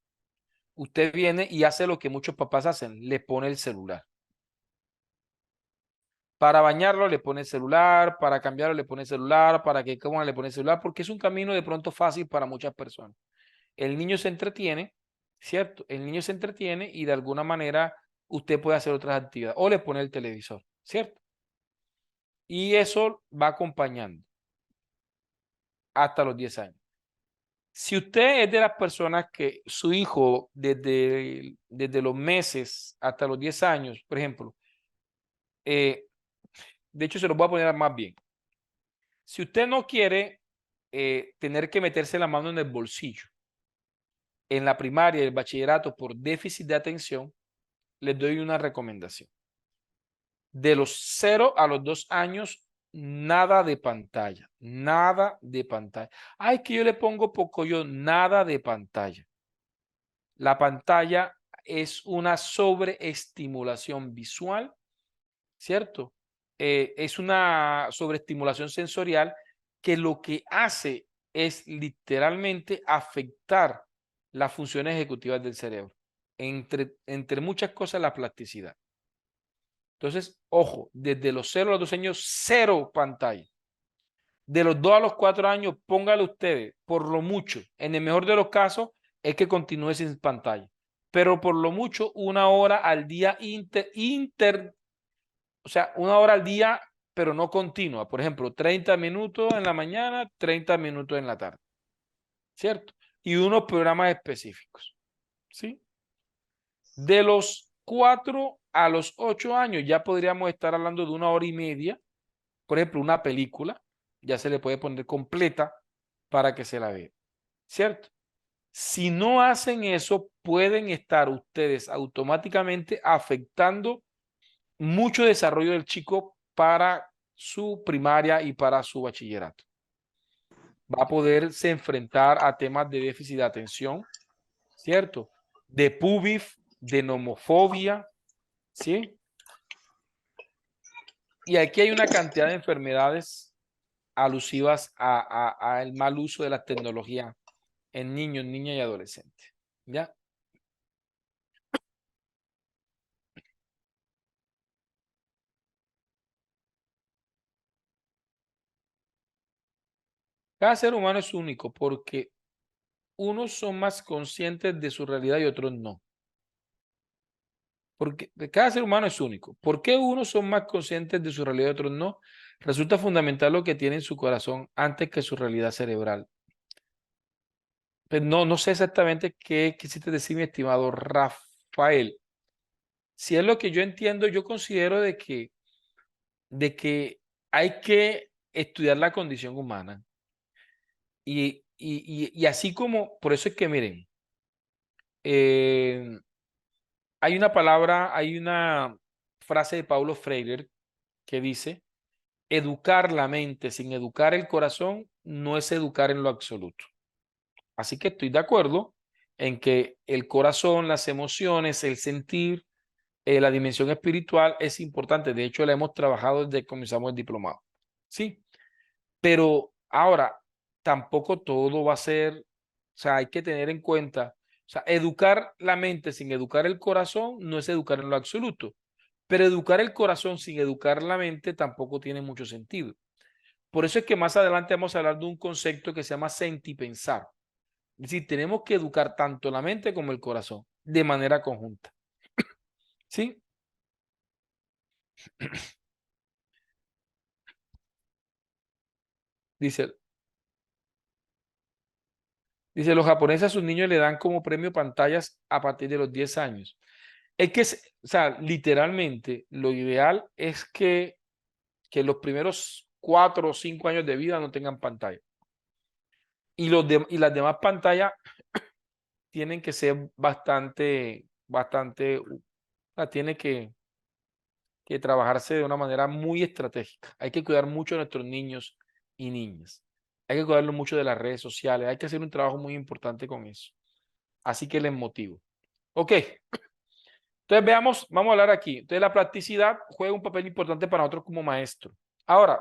Usted viene y hace lo que muchos papás hacen, le pone el celular. Para bañarlo le pone el celular, para cambiarlo le pone el celular, para que coma le pone el celular, porque es un camino de pronto fácil para muchas personas. El niño se entretiene, ¿cierto? El niño se entretiene y de alguna manera usted puede hacer otras actividades o le pone el televisor, ¿cierto? Y eso va acompañando hasta los 10 años. Si usted es de las personas que su hijo desde los meses hasta los 10 años, por ejemplo, De hecho, se los voy a poner más bien. Si usted no quiere tener que meterse la mano en el bolsillo en la primaria y el bachillerato por déficit de atención, les doy una recomendación. De los 0 a los 2 años, nada de pantalla, nada de pantalla. Ay, que yo le pongo poco yo, nada de pantalla. La pantalla es una sobreestimulación visual, ¿cierto? Es una sobreestimulación sensorial que lo que hace es literalmente afectar las funciones ejecutivas del cerebro. Entre muchas cosas, la plasticidad. Entonces, ojo, desde los 0 a los 2 años, 0 pantalla. De los 2 a los 4 años, póngale ustedes, por lo mucho, en el mejor de los casos, es que continúe sin pantalla. Pero por lo mucho, 1 hora al día o sea, 1 hora al día, pero no continua. Por ejemplo, 30 minutos en la mañana, 30 minutos en la tarde. ¿Cierto? Y unos programas específicos. ¿Sí? De los 4 a los 8 años ya podríamos estar hablando de 1 hora y media. Por ejemplo, una película ya se le puede poner completa para que se la vea. ¿Cierto? Si no hacen eso, pueden estar ustedes automáticamente afectando mucho desarrollo del chico para su primaria y para su bachillerato. Va a poderse enfrentar a temas de déficit de atención, ¿cierto? De PUBIF, de nomofobia, ¿sí? Y aquí hay una cantidad de enfermedades alusivas al mal uso de la tecnología en niños, niñas y adolescentes, ¿ya? Cada ser humano es único porque unos son más conscientes de su realidad y otros no. Porque cada ser humano es único. ¿Por qué unos son más conscientes de su realidad y otros no? Resulta fundamental lo que tiene en su corazón antes que su realidad cerebral. Pues no sé exactamente qué quisiste decir, mi estimado Rafael. Si es lo que yo entiendo, yo considero de que hay que estudiar la condición humana. Y así como, por eso es que miren, hay una palabra, hay una frase de Paulo Freire que dice, educar la mente sin educar el corazón no es educar en lo absoluto. Así que estoy de acuerdo en que el corazón, las emociones, el sentir, la dimensión espiritual es importante. De hecho, la hemos trabajado desde que comenzamos el diplomado. Sí, pero ahora tampoco todo va a ser, o sea, hay que tener en cuenta, o sea, educar la mente sin educar el corazón no es educar en lo absoluto, pero educar el corazón sin educar la mente tampoco tiene mucho sentido. Por eso es que más adelante vamos a hablar de un concepto que se llama sentipensar. Es decir, tenemos que educar tanto la mente como el corazón de manera conjunta. ¿Sí? Dice, los japoneses a sus niños le dan como premio pantallas a partir de los 10 años. Es que, o sea, literalmente lo ideal es que los primeros 4 o 5 años de vida no tengan pantalla. Y las demás pantallas tienen que ser tiene que trabajarse de una manera muy estratégica. Hay que cuidar mucho a nuestros niños y niñas. Hay que cuidarlos mucho de las redes sociales. Hay que hacer un trabajo muy importante con eso. Así que les motivo. Ok. Entonces veamos, vamos a hablar aquí. Entonces la plasticidad juega un papel importante para nosotros como maestro. Ahora,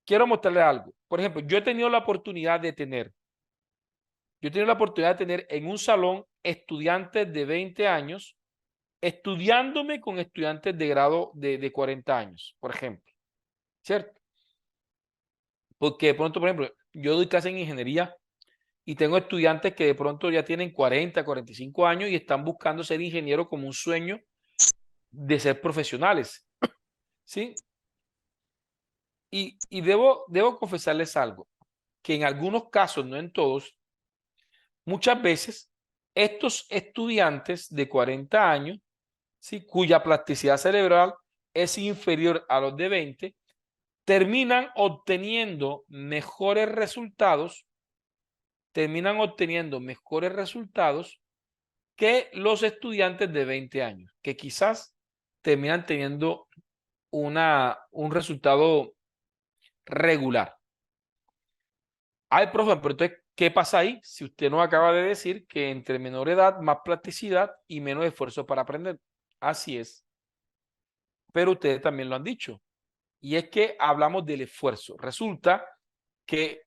quiero mostrarles algo. Por ejemplo, yo he tenido la oportunidad de tener en un salón estudiantes de 20 años estudiándome con estudiantes de grado de 40 años, por ejemplo. ¿Cierto? Porque de pronto, por ejemplo, yo doy clase en ingeniería y tengo estudiantes que de pronto ya tienen 40, 45 años y están buscando ser ingeniero como un sueño de ser profesionales. ¿Sí? Y debo confesarles algo, que en algunos casos, no en todos, muchas veces estos estudiantes de 40 años, ¿sí?, cuya plasticidad cerebral es inferior a los de 20, terminan obteniendo mejores resultados, que los estudiantes de 20 años, que quizás terminan teniendo un resultado regular. Ay, profe, pero entonces, ¿qué pasa ahí? Si usted nos acaba de decir que entre menor edad, más plasticidad y menos esfuerzo para aprender. Así es. Pero ustedes también lo han dicho. Y es que hablamos del esfuerzo. Resulta que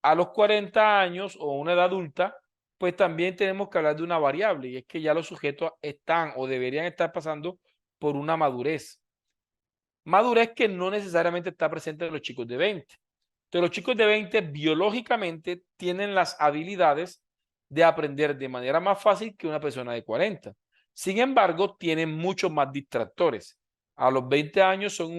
a los 40 años o una edad adulta, pues también tenemos que hablar de una variable, y es que ya los sujetos están o deberían estar pasando por una madurez. Madurez que no necesariamente está presente en los chicos de 20. Entonces, los chicos de 20 biológicamente tienen las habilidades de aprender de manera más fácil que una persona de 40. Sin embargo, tienen muchos más distractores. A los 20 años son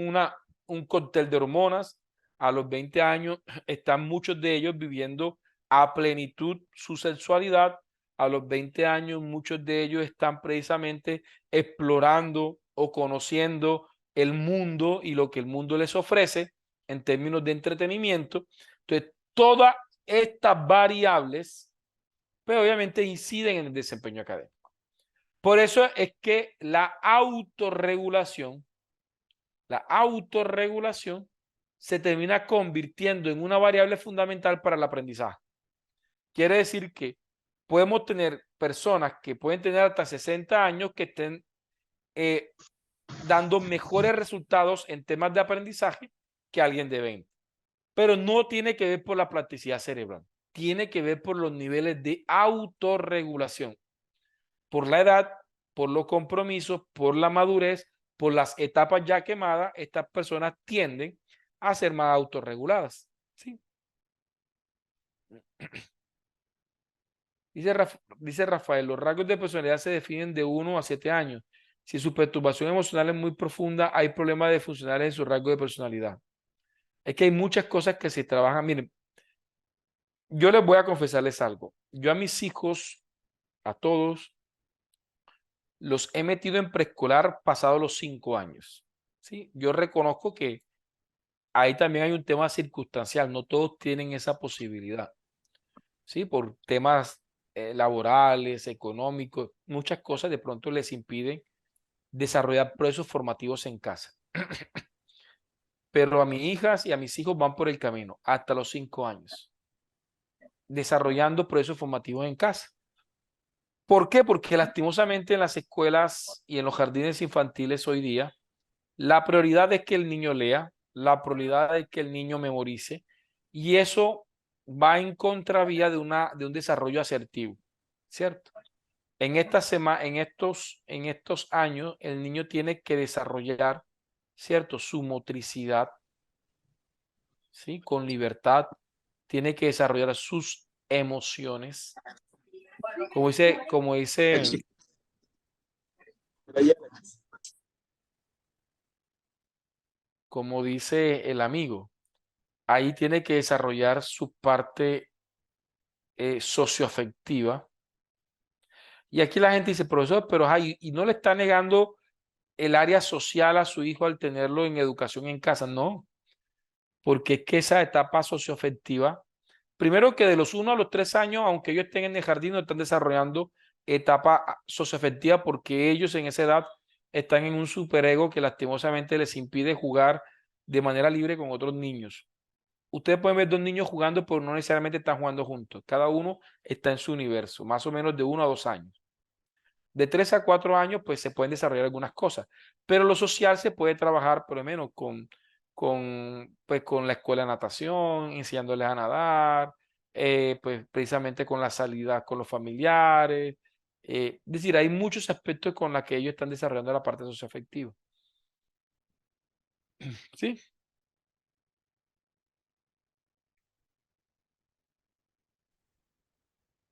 un cóctel de hormonas. A los 20 años están muchos de ellos viviendo a plenitud su sexualidad. A los 20 años muchos de ellos están precisamente explorando o conociendo el mundo y lo que el mundo les ofrece en términos de entretenimiento. Entonces, todas estas variables, pues obviamente inciden en el desempeño académico. Por eso es que la autorregulación se termina convirtiendo en una variable fundamental para el aprendizaje. Quiere decir que podemos tener personas que pueden tener hasta 60 años que estén dando mejores resultados en temas de aprendizaje que alguien de 20. Pero no tiene que ver por la plasticidad cerebral, tiene que ver por los niveles de autorregulación, por la edad, por los compromisos, por la madurez, por las etapas ya quemadas. Estas personas tienden a ser más autorreguladas. ¿Sí? Dice Rafael, los rasgos de personalidad se definen de 1 a 7 años. Si su perturbación emocional es muy profunda, hay problemas de funcionales en su rasgo de personalidad. Es que hay muchas cosas que se trabajan. Miren, yo les voy a confesarles algo. Yo a mis hijos, a todos, los he metido en preescolar pasado los 5 años. ¿Sí? Yo reconozco que ahí también hay un tema circunstancial. No todos tienen esa posibilidad. ¿Sí? Por temas laborales, económicos, muchas cosas de pronto les impiden desarrollar procesos formativos en casa. Pero a mis hijas y a mis hijos van por el camino hasta los 5 años, desarrollando procesos formativos en casa. ¿Por qué? Porque lastimosamente en las escuelas y en los jardines infantiles hoy día, la prioridad es que el niño lea, la prioridad es que el niño memorice, y eso va en contravía de un desarrollo asertivo, ¿cierto? En estos años, el niño tiene que desarrollar, ¿cierto?, su motricidad, ¿sí?, con libertad, tiene que desarrollar sus emociones, como dice el amigo, ahí tiene que desarrollar su parte socioafectiva. Y aquí la gente dice, profesor, pero y no le está negando el área social a su hijo al tenerlo en educación en casa. No, porque es que esa etapa socioafectiva, primero que de los 1 a los 3 años, aunque ellos estén en el jardín, no están desarrollando etapa socioafectiva, porque ellos en esa edad están en un superego que lastimosamente les impide jugar de manera libre con otros niños. Ustedes pueden ver 2 niños jugando, pero no necesariamente están jugando juntos. Cada uno está en su universo, más o menos de 1 a 2 años. De 3 a 4 años, pues se pueden desarrollar algunas cosas, pero lo social se puede trabajar por lo menos con la escuela de natación, enseñándoles a nadar, pues precisamente con la salida con los familiares. Es decir, hay muchos aspectos con los que ellos están desarrollando la parte socioafectiva. ¿Sí?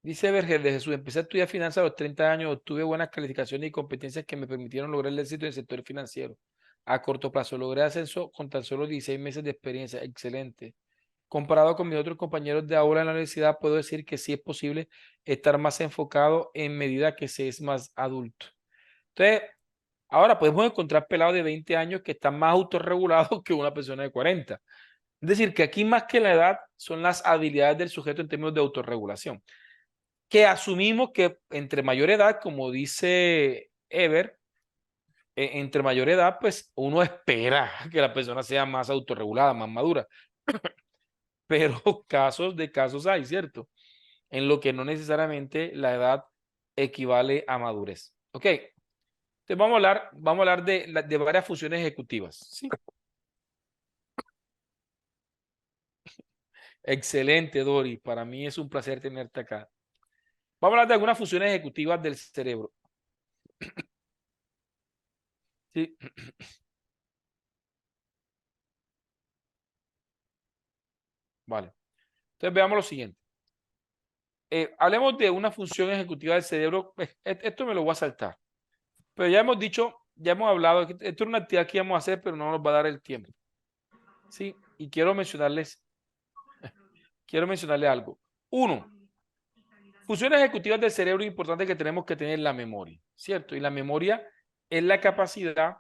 Dice Vergel de Jesús, empecé a estudiar finanzas a los 30 años, obtuve buenas calificaciones y competencias que me permitieron lograr el éxito en el sector financiero. A corto plazo, logré ascenso con tan solo 16 meses de experiencia. Excelente. Comparado con mis otros compañeros de aula en la universidad, puedo decir que sí es posible estar más enfocado en medida que se es más adulto. Entonces, Ahora podemos encontrar pelados de 20 años que están más autorregulados que una persona de 40. Es decir, que aquí más que la edad son las habilidades del sujeto en términos de autorregulación. Que asumimos que entre mayor edad, como dice Ever, entre mayor edad, pues uno espera que la persona sea más autorregulada, más madura. Pero casos hay, ¿cierto? En lo que no necesariamente la edad equivale a madurez. Ok. Entonces vamos a hablar de varias funciones ejecutivas. ¿Sí? Excelente, Dori. Para mí es un placer tenerte acá. Vamos a hablar de algunas funciones ejecutivas del cerebro. ¿Sí? Vale. Entonces veamos lo siguiente. Hablemos de una función ejecutiva del cerebro. Esto me lo voy a saltar. Pero ya hemos dicho, ya hemos hablado, esto es una actividad que vamos a hacer, pero no nos va a dar el tiempo. ¿Sí? Y quiero mencionarles algo. Uno, funciones ejecutivas del cerebro importante que tenemos que tener la memoria, ¿cierto? Y la memoria es la capacidad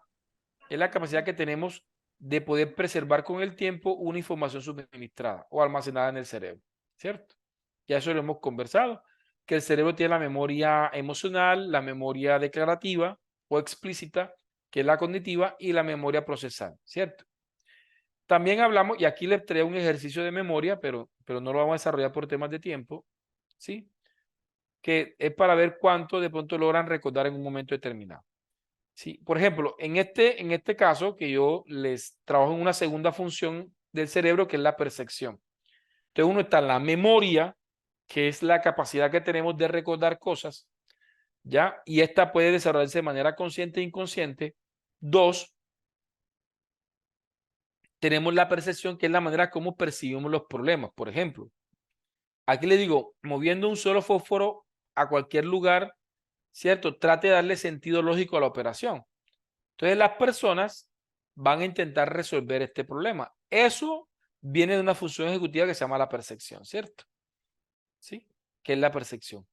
que tenemos de poder preservar con el tiempo una información suministrada o almacenada en el cerebro, ¿cierto? Ya eso lo hemos conversado, que el cerebro tiene la memoria emocional, la memoria declarativa o explícita, que es la cognitiva, y la memoria procesal, ¿cierto? También hablamos, y aquí les traigo un ejercicio de memoria, pero no lo vamos a desarrollar por temas de tiempo, ¿sí? Que es para ver cuánto de pronto logran recordar en un momento determinado. Sí, por ejemplo, en este caso que yo les trabajo en una segunda función del cerebro que es la percepción. Entonces uno está en la memoria, que es la capacidad que tenemos de recordar cosas, ¿ya? Y esta puede desarrollarse de manera consciente e inconsciente. Dos, tenemos la percepción, que es la manera como percibimos los problemas. Por ejemplo, aquí le digo, moviendo un solo fósforo a cualquier lugar, ¿cierto? Trate de darle sentido lógico a la operación. Entonces las personas van a intentar resolver este problema. Eso viene de una función ejecutiva que se llama la percepción, ¿cierto? ¿Sí? ¿Qué es la percepción?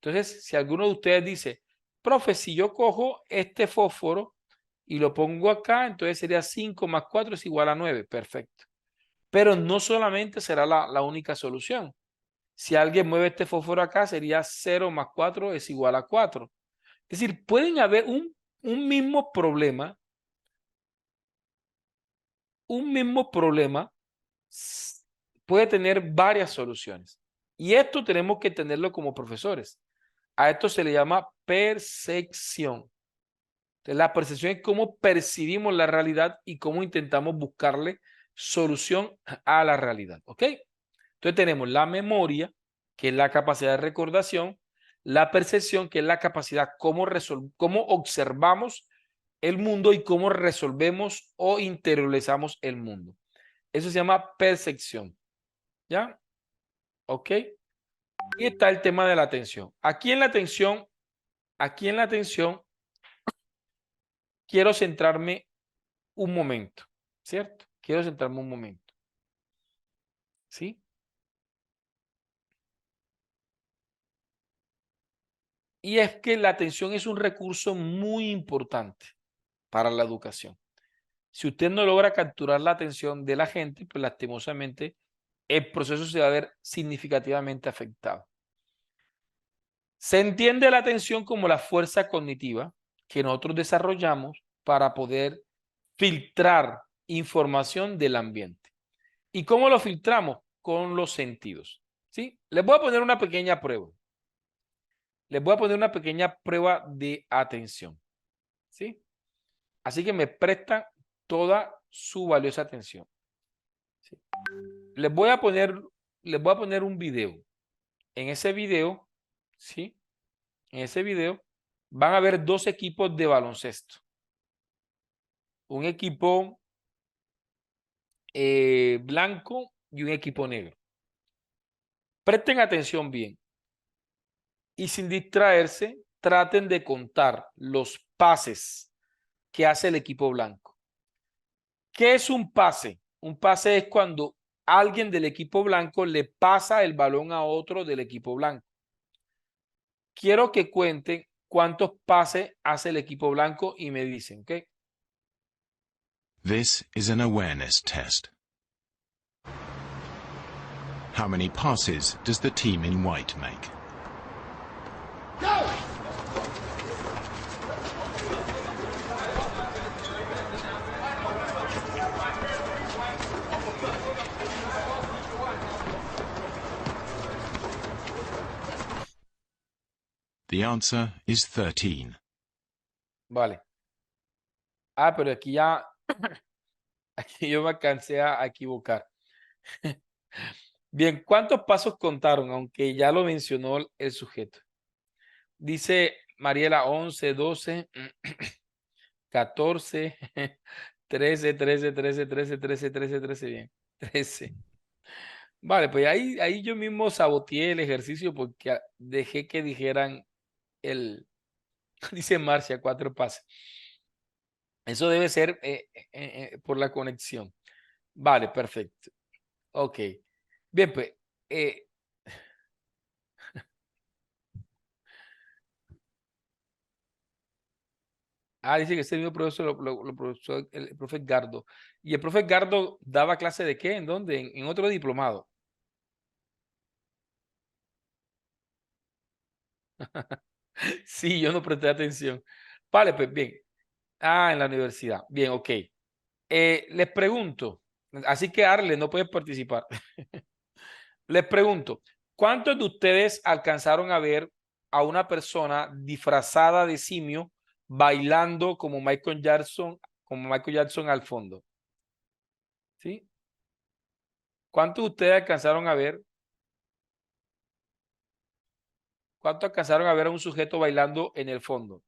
Entonces, si alguno de ustedes dice, profe, si yo cojo este fósforo y lo pongo acá, entonces sería 5 más 4 es igual a 9. Perfecto. Pero no solamente será la única solución. Si alguien mueve este fósforo acá, sería 0 más 4 es igual a 4. Es decir, pueden haber un mismo problema puede tener varias soluciones. Y esto tenemos que tenerlo como profesores. A esto se le llama percepción. Entonces, la percepción es cómo percibimos la realidad y cómo intentamos buscarle solución a la realidad. ¿Ok? Entonces tenemos la memoria, que es la capacidad de recordación, la percepción, que es la capacidad cómo observamos el mundo y cómo resolvemos o interiorizamos el mundo. Eso se llama percepción. ¿Ya? ¿Ok? Y está el tema de la atención. Aquí en la atención, quiero centrarme un momento, ¿cierto? Quiero centrarme un momento. ¿Sí? Y es que la atención es un recurso muy importante para la educación. Si usted no logra capturar la atención de la gente, pues lastimosamente el proceso se va a ver significativamente afectado. Se entiende la atención como la fuerza cognitiva que nosotros desarrollamos para poder filtrar información del ambiente. ¿Y cómo lo filtramos? Con los sentidos. ¿Sí? Les voy a poner una pequeña prueba. Les voy a poner una pequeña prueba de atención. ¿Sí? Así que me prestan toda su valiosa atención. ¿Sí? Les voy a poner un video. En ese video, ¿sí? En ese video van a ver dos equipos de baloncesto. Un equipo blanco y un equipo negro. Presten atención bien y sin distraerse, traten de contar los pases que hace el equipo blanco. ¿Qué es un pase? Un pase es cuando alguien del equipo blanco le pasa el balón a otro del equipo blanco. Quiero que cuenten cuántos pases hace el equipo blanco y me dicen, ¿ok? This is an awareness test. How many passes does the team in white make? The answer is 13. Vale. Ah, pero aquí ya, aquí yo me alcancé a equivocar. Bien, ¿cuántos pasos contaron? Aunque ya lo mencionó el sujeto. Dice Mariela 11, 12, 14, 13, 13, 13, 13, 13, 13, 13, bien, 13. Vale, pues ahí yo mismo saboteé el ejercicio porque dejé que dijeran dice Marcia, 4 pases. Eso debe ser por la conexión. Vale, perfecto. Ok. Bien, pues. Dice que ese mismo profesor lo profesor, el profe Gardo. ¿Y el profe Gardo daba clase de qué? ¿En dónde? En otro diplomado. Sí, yo no presté atención. Vale, pues bien. En la universidad. Bien, ok. Les pregunto, así que Arle, no puedes participar. Les pregunto, ¿cuántos de ustedes alcanzaron a ver a una persona disfrazada de simio bailando como Michael Jackson al fondo? ¿Sí? ¿Cuántos de ustedes alcanzaron a ver? ¿Cuántos alcanzaron a ver a un sujeto bailando en el fondo?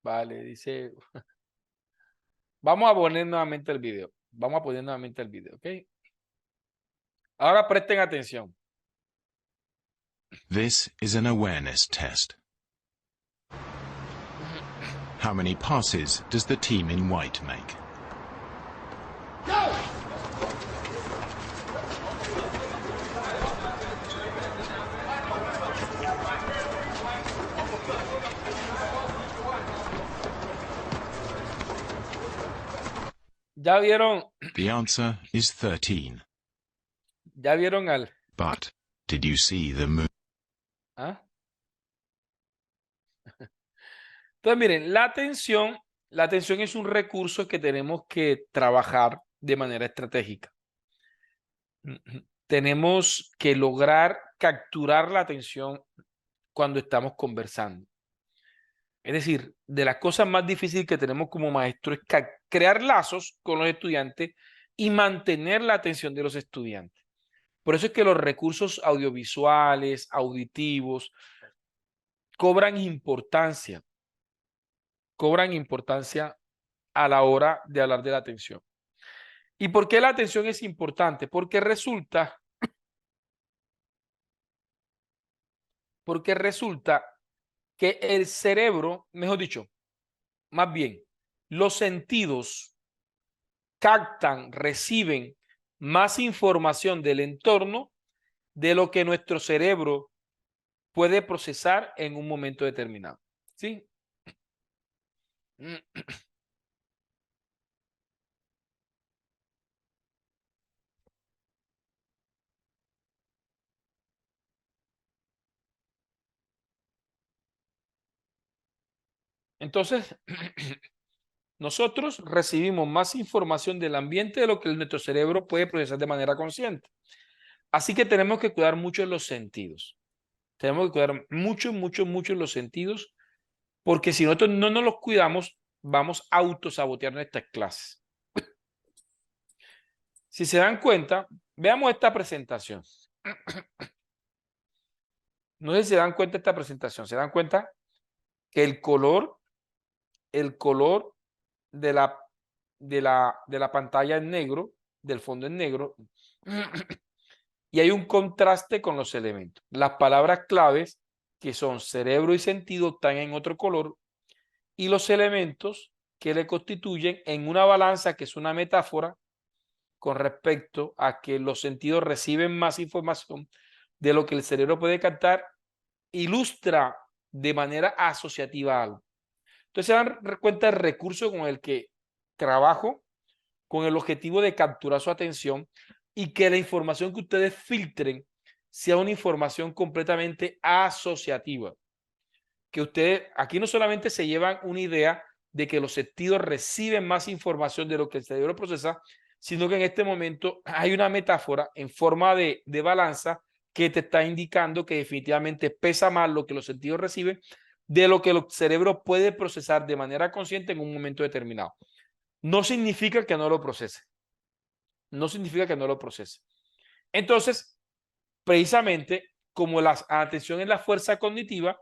Vale, dice. Vamos a poner nuevamente el video. Vamos a poner nuevamente el video, ¿ok? Ahora presten atención. This is an awareness test. How many passes does the team in white make? ¿Ya vieron? The answer is 13. ¿Ya vieron al? But did you see the moon? ¿Ah? Entonces, miren, la atención es un recurso que tenemos que trabajar de manera estratégica. Tenemos que lograr capturar la atención cuando estamos conversando. Es decir, de las cosas más difíciles que tenemos como maestros es crear lazos con los estudiantes y mantener la atención de los estudiantes. Por eso es que los recursos audiovisuales, auditivos, cobran importancia a la hora de hablar de la atención. ¿Y por qué la atención es importante? Porque resulta que el cerebro, mejor dicho, más bien, los sentidos captan, reciben más información del entorno de lo que nuestro cerebro puede procesar en un momento determinado. ¿Sí? Entonces, nosotros recibimos más información del ambiente de lo que nuestro cerebro puede procesar de manera consciente. Así que tenemos que cuidar mucho los sentidos. Tenemos que cuidar mucho los sentidos, porque si nosotros no nos los cuidamos, vamos a autosabotear nuestras clases. Si se dan cuenta, veamos esta presentación. No sé si se dan cuenta de esta presentación. ¿Se dan cuenta que el color de la pantalla es negro, del fondo es negro, y hay un contraste con los elementos? Las palabras claves, que son cerebro y sentido, están en otro color, y los elementos que le constituyen en una balanza, que es una metáfora, con respecto a que los sentidos reciben más información de lo que el cerebro puede captar, ilustra de manera asociativa algo. Entonces se dan cuenta del recurso con el que trabajo, con el objetivo de capturar su atención y que la información que ustedes filtren sea una información completamente asociativa. Que ustedes aquí no solamente se llevan una idea de que los sentidos reciben más información de lo que el cerebro procesa, sino que en este momento hay una metáfora en forma de balanza que te está indicando que definitivamente pesa más lo que los sentidos reciben de lo que el cerebro puede procesar de manera consciente en un momento determinado. No significa que no lo procese. No significa que no lo procese. Entonces, precisamente, como la atención es la fuerza cognitiva,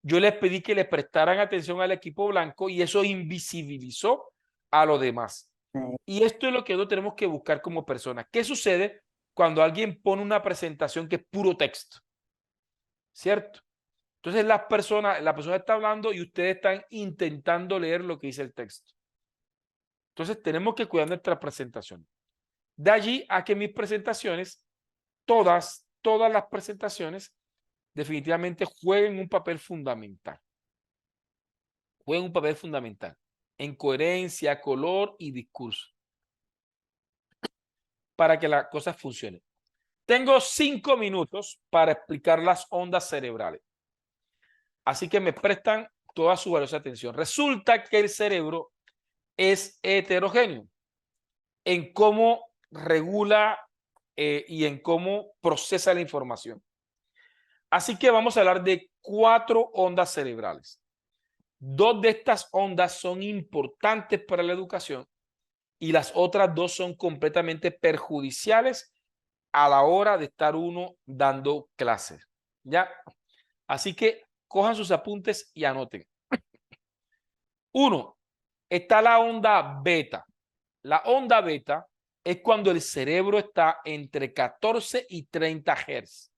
yo les pedí que le prestaran atención al equipo blanco y eso invisibilizó a los demás. Y esto es lo que nosotros tenemos que buscar como personas. ¿Qué sucede cuando alguien pone una presentación que es puro texto? ¿Cierto? Entonces la persona está hablando y ustedes están intentando leer lo que dice el texto. Entonces tenemos que cuidar nuestra presentación. De allí a que mis presentaciones, todas las presentaciones, definitivamente jueguen un papel fundamental. Jueguen un papel fundamental en coherencia, color y discurso para que la cosa funcione. Tengo 5 minutos para explicar las ondas cerebrales. Así que me prestan toda su valiosa atención. Resulta que el cerebro es heterogéneo en cómo regula y en cómo procesa la información. Así que vamos a hablar de 4 ondas cerebrales. 2 de estas ondas son importantes para la educación y las otras 2 son completamente perjudiciales a la hora de estar uno dando clases. ¿Ya? Así que cojan sus apuntes y anoten. 1. Está la onda beta. La onda beta es cuando el cerebro está entre 14 y 30 Hz.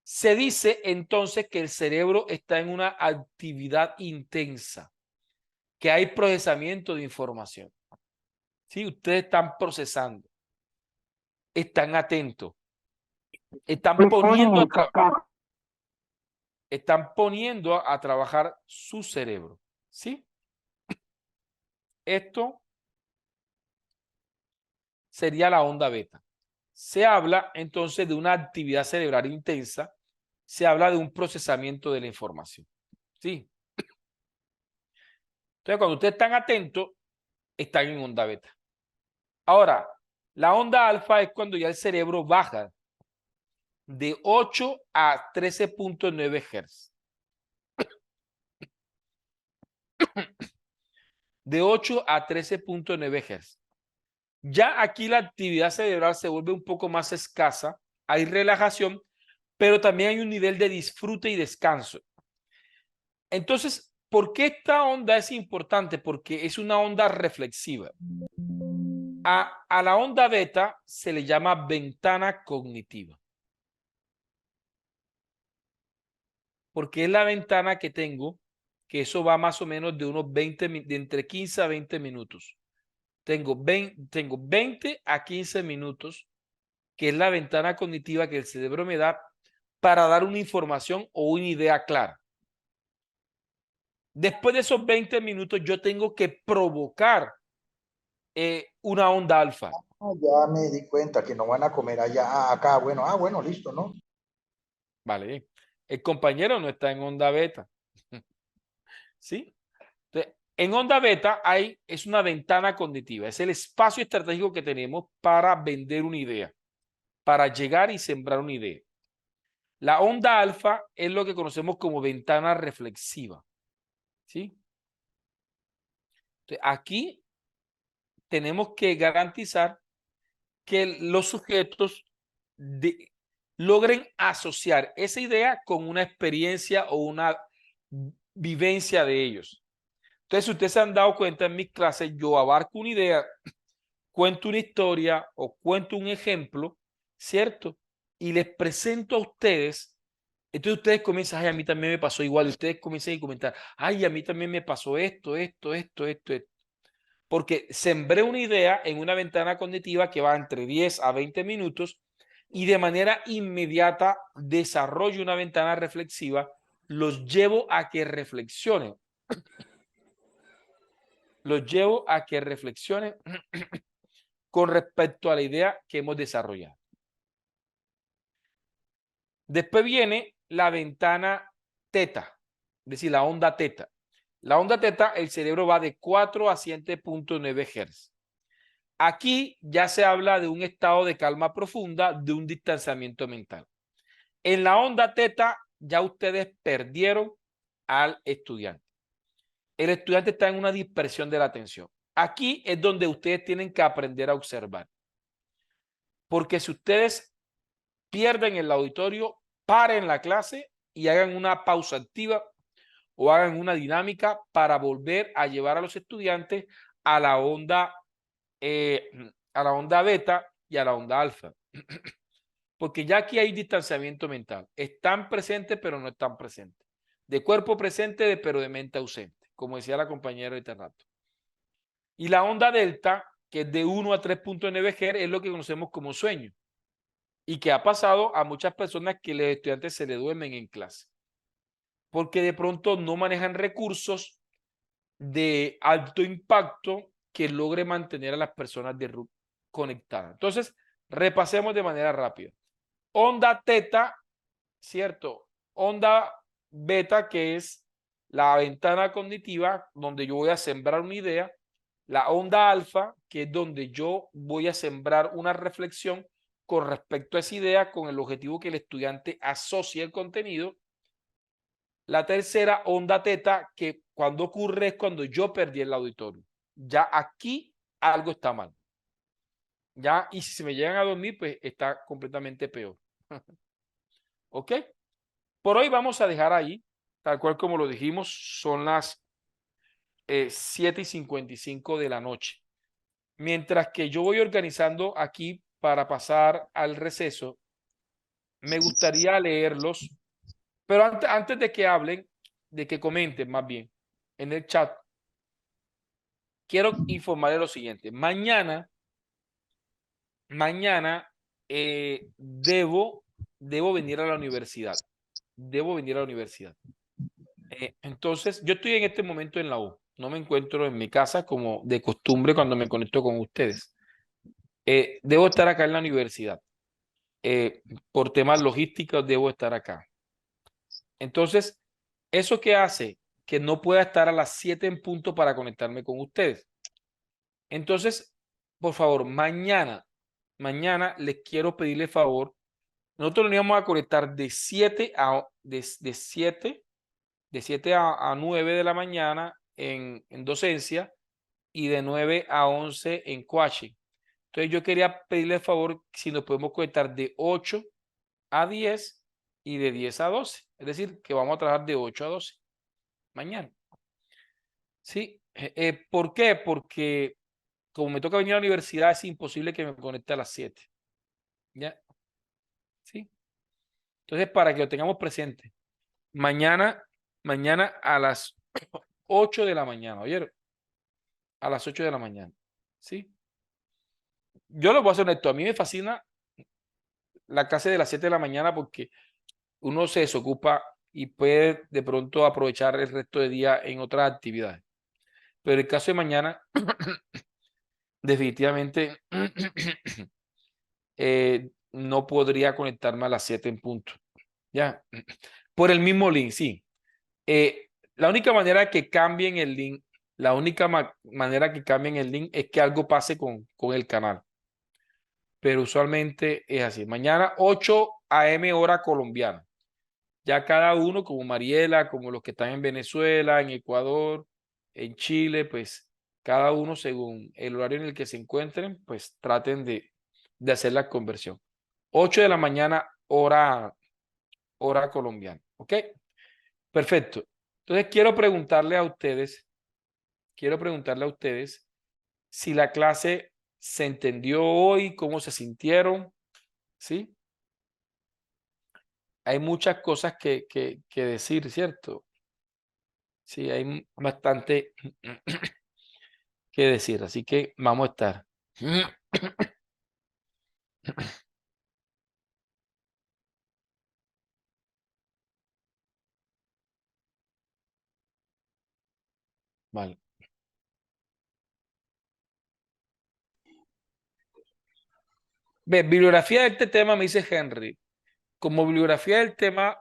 Se dice entonces que el cerebro está en una actividad intensa, que hay procesamiento de información. ¿Sí? Ustedes están procesando, están atentos, están poniendo a trabajar su cerebro. ¿Sí? Esto sería la onda beta. Se habla entonces de una actividad cerebral intensa, se habla de un procesamiento de la información. ¿Sí? Entonces, cuando ustedes están atentos, están en onda beta. Ahora, la onda alfa es cuando ya el cerebro baja de 8 a 13.9 Hz. De 8 a 13.9 Hz. Ya aquí la actividad cerebral se vuelve un poco más escasa, hay relajación, pero también hay un nivel de disfrute y descanso. Entonces, ¿por qué esta onda es importante? Porque es una onda reflexiva. A la onda beta se le llama ventana cognitiva. Porque es la ventana que tengo, que eso va más o menos de unos 20, de entre 15 a 20 minutos. Tengo 20 a 15 minutos, que es la ventana cognitiva que el cerebro me da para dar una información o una idea clara. Después de esos 20 minutos, yo tengo que provocar una onda alfa. Ya me di cuenta que no van a comer allá, acá. Bueno, bueno, listo, ¿no? Vale. El compañero no está en onda beta. ¿Sí? Entonces, en onda beta es una ventana cognitiva. Es el espacio estratégico que tenemos para vender una idea, para llegar y sembrar una idea. La onda alfa es lo que conocemos como ventana reflexiva. ¿Sí? Entonces, aquí tenemos que garantizar que los sujetos logren asociar esa idea con una experiencia o una vivencia de ellos. Entonces, si ustedes se han dado cuenta en mis clases, yo abarco una idea, cuento una historia o cuento un ejemplo, ¿cierto? Y les presento a ustedes. Entonces ustedes comienzan, ay, a mí también me pasó igual. Y ustedes comienzan a comentar, ay, a mí también me pasó esto. porque sembré una idea en una ventana cognitiva que va entre 10 a 20 minutos y de manera inmediata desarrollo una ventana reflexiva, los llevo a que reflexionen. Los llevo a que reflexionen con respecto a la idea que hemos desarrollado. Después viene la ventana teta, es decir, la onda teta. La onda teta, el cerebro va de 4 a 7.9 Hz. Aquí ya se habla de un estado de calma profunda, de un distanciamiento mental. En la onda teta ya ustedes perdieron al estudiante. El estudiante está en una dispersión de la atención. Aquí es donde ustedes tienen que aprender a observar. Porque si ustedes pierden el auditorio, paren la clase y hagan una pausa activa o hagan una dinámica para volver a llevar a los estudiantes a la onda beta y a la onda alfa. Porque ya aquí hay distanciamiento mental. Están presentes, pero no están presentes. De cuerpo presente, pero de mente ausente, como decía la compañera de rato. Y la onda delta, que es de 1 a 3.9 Hz, es lo que conocemos como sueño. Y que ha pasado a muchas personas que los estudiantes se le duermen en clase. Porque de pronto no manejan recursos de alto impacto que logre mantener a las personas conectadas. Entonces, repasemos de manera rápida. Onda teta, ¿cierto? Onda beta, que es la ventana cognitiva donde yo voy a sembrar una idea. La onda alfa, que es donde yo voy a sembrar una reflexión con respecto a esa idea con el objetivo que el estudiante asocie el contenido. La tercera, onda teta, que cuando ocurre es cuando yo perdí el auditorio. Ya aquí algo está mal. Ya, y si se me llegan a dormir, pues está completamente peor. ¿Ok? Por hoy vamos a dejar ahí, tal cual como lo dijimos, son las 7:55 de la noche. Mientras que yo voy organizando aquí para pasar al receso, me gustaría leerlos, pero antes de que hablen, de que comenten más bien en el chat, quiero informarles lo siguiente. Mañana debo venir a la universidad. Debo venir a la universidad. Entonces, yo estoy en este momento en la U. No me encuentro en mi casa como de costumbre cuando me conecto con ustedes. Debo estar acá en la universidad. Por temas logísticos debo estar acá. Entonces, ¿eso qué hace? Que no pueda estar a las 7 en punto para conectarme con ustedes. Entonces, por favor, mañana les quiero pedirle favor. Nosotros nos íbamos a conectar de 7 a 9 de la mañana en docencia y de 9 a 11 en coaching. Entonces yo quería pedirle favor si nos podemos conectar de 8 a 10 y de 10 a 12. Es decir, que vamos a trabajar de 8 a 12 mañana. ¿Sí? ¿Por qué? Porque como me toca venir a la universidad, es imposible que me conecte a las 7. ¿Ya? ¿Sí? Entonces, para que lo tengamos presente, mañana a las 8 de la mañana, ¿oyeron? A las 8 de la mañana. ¿Sí? Yo lo voy a hacer honesto. A mí me fascina la clase de las 7 de la mañana porque uno se desocupa y puede de pronto aprovechar el resto del día en otras actividades. Pero el caso de mañana, definitivamente no podría conectarme a las 7 en punto. ¿Ya? Por el mismo link, sí. La única manera que cambien el link, manera que cambien el link es que algo pase con el canal. Pero usualmente es así. Mañana 8 a.m. hora colombiana. Ya cada uno, como Mariela, como los que están en Venezuela, en Ecuador, en Chile, pues cada uno según el horario en el que se encuentren, pues traten de hacer la conversión. 8 de la mañana, hora colombiana. ¿Ok? Perfecto. Entonces quiero preguntarle a ustedes si la clase se entendió hoy, cómo se sintieron, ¿sí? Hay muchas cosas que decir, ¿cierto? Sí, hay bastante que decir. Así que vamos a estar. Vale. Ve, bibliografía de este tema, me dice Henry. Como bibliografía del tema,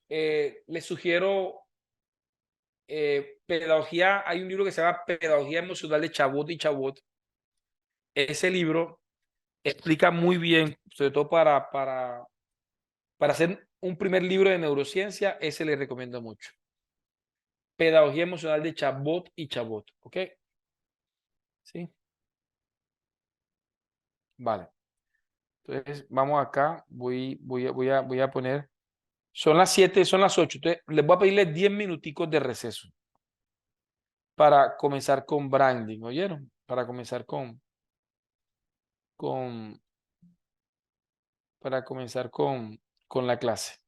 les sugiero pedagogía. Hay un libro que se llama Pedagogía Emocional de Chabot y Chabot. Ese libro explica muy bien, sobre todo para hacer un primer libro de neurociencia, ese le recomiendo mucho. Pedagogía Emocional de Chabot y Chabot. ¿Ok? Sí. Vale. Entonces, vamos acá. Voy a poner. Son las 7, son las 8. Entonces, les voy a pedirles 10 minuticos de receso para comenzar con branding. ¿Oyeron? Para comenzar con, para comenzar con la clase.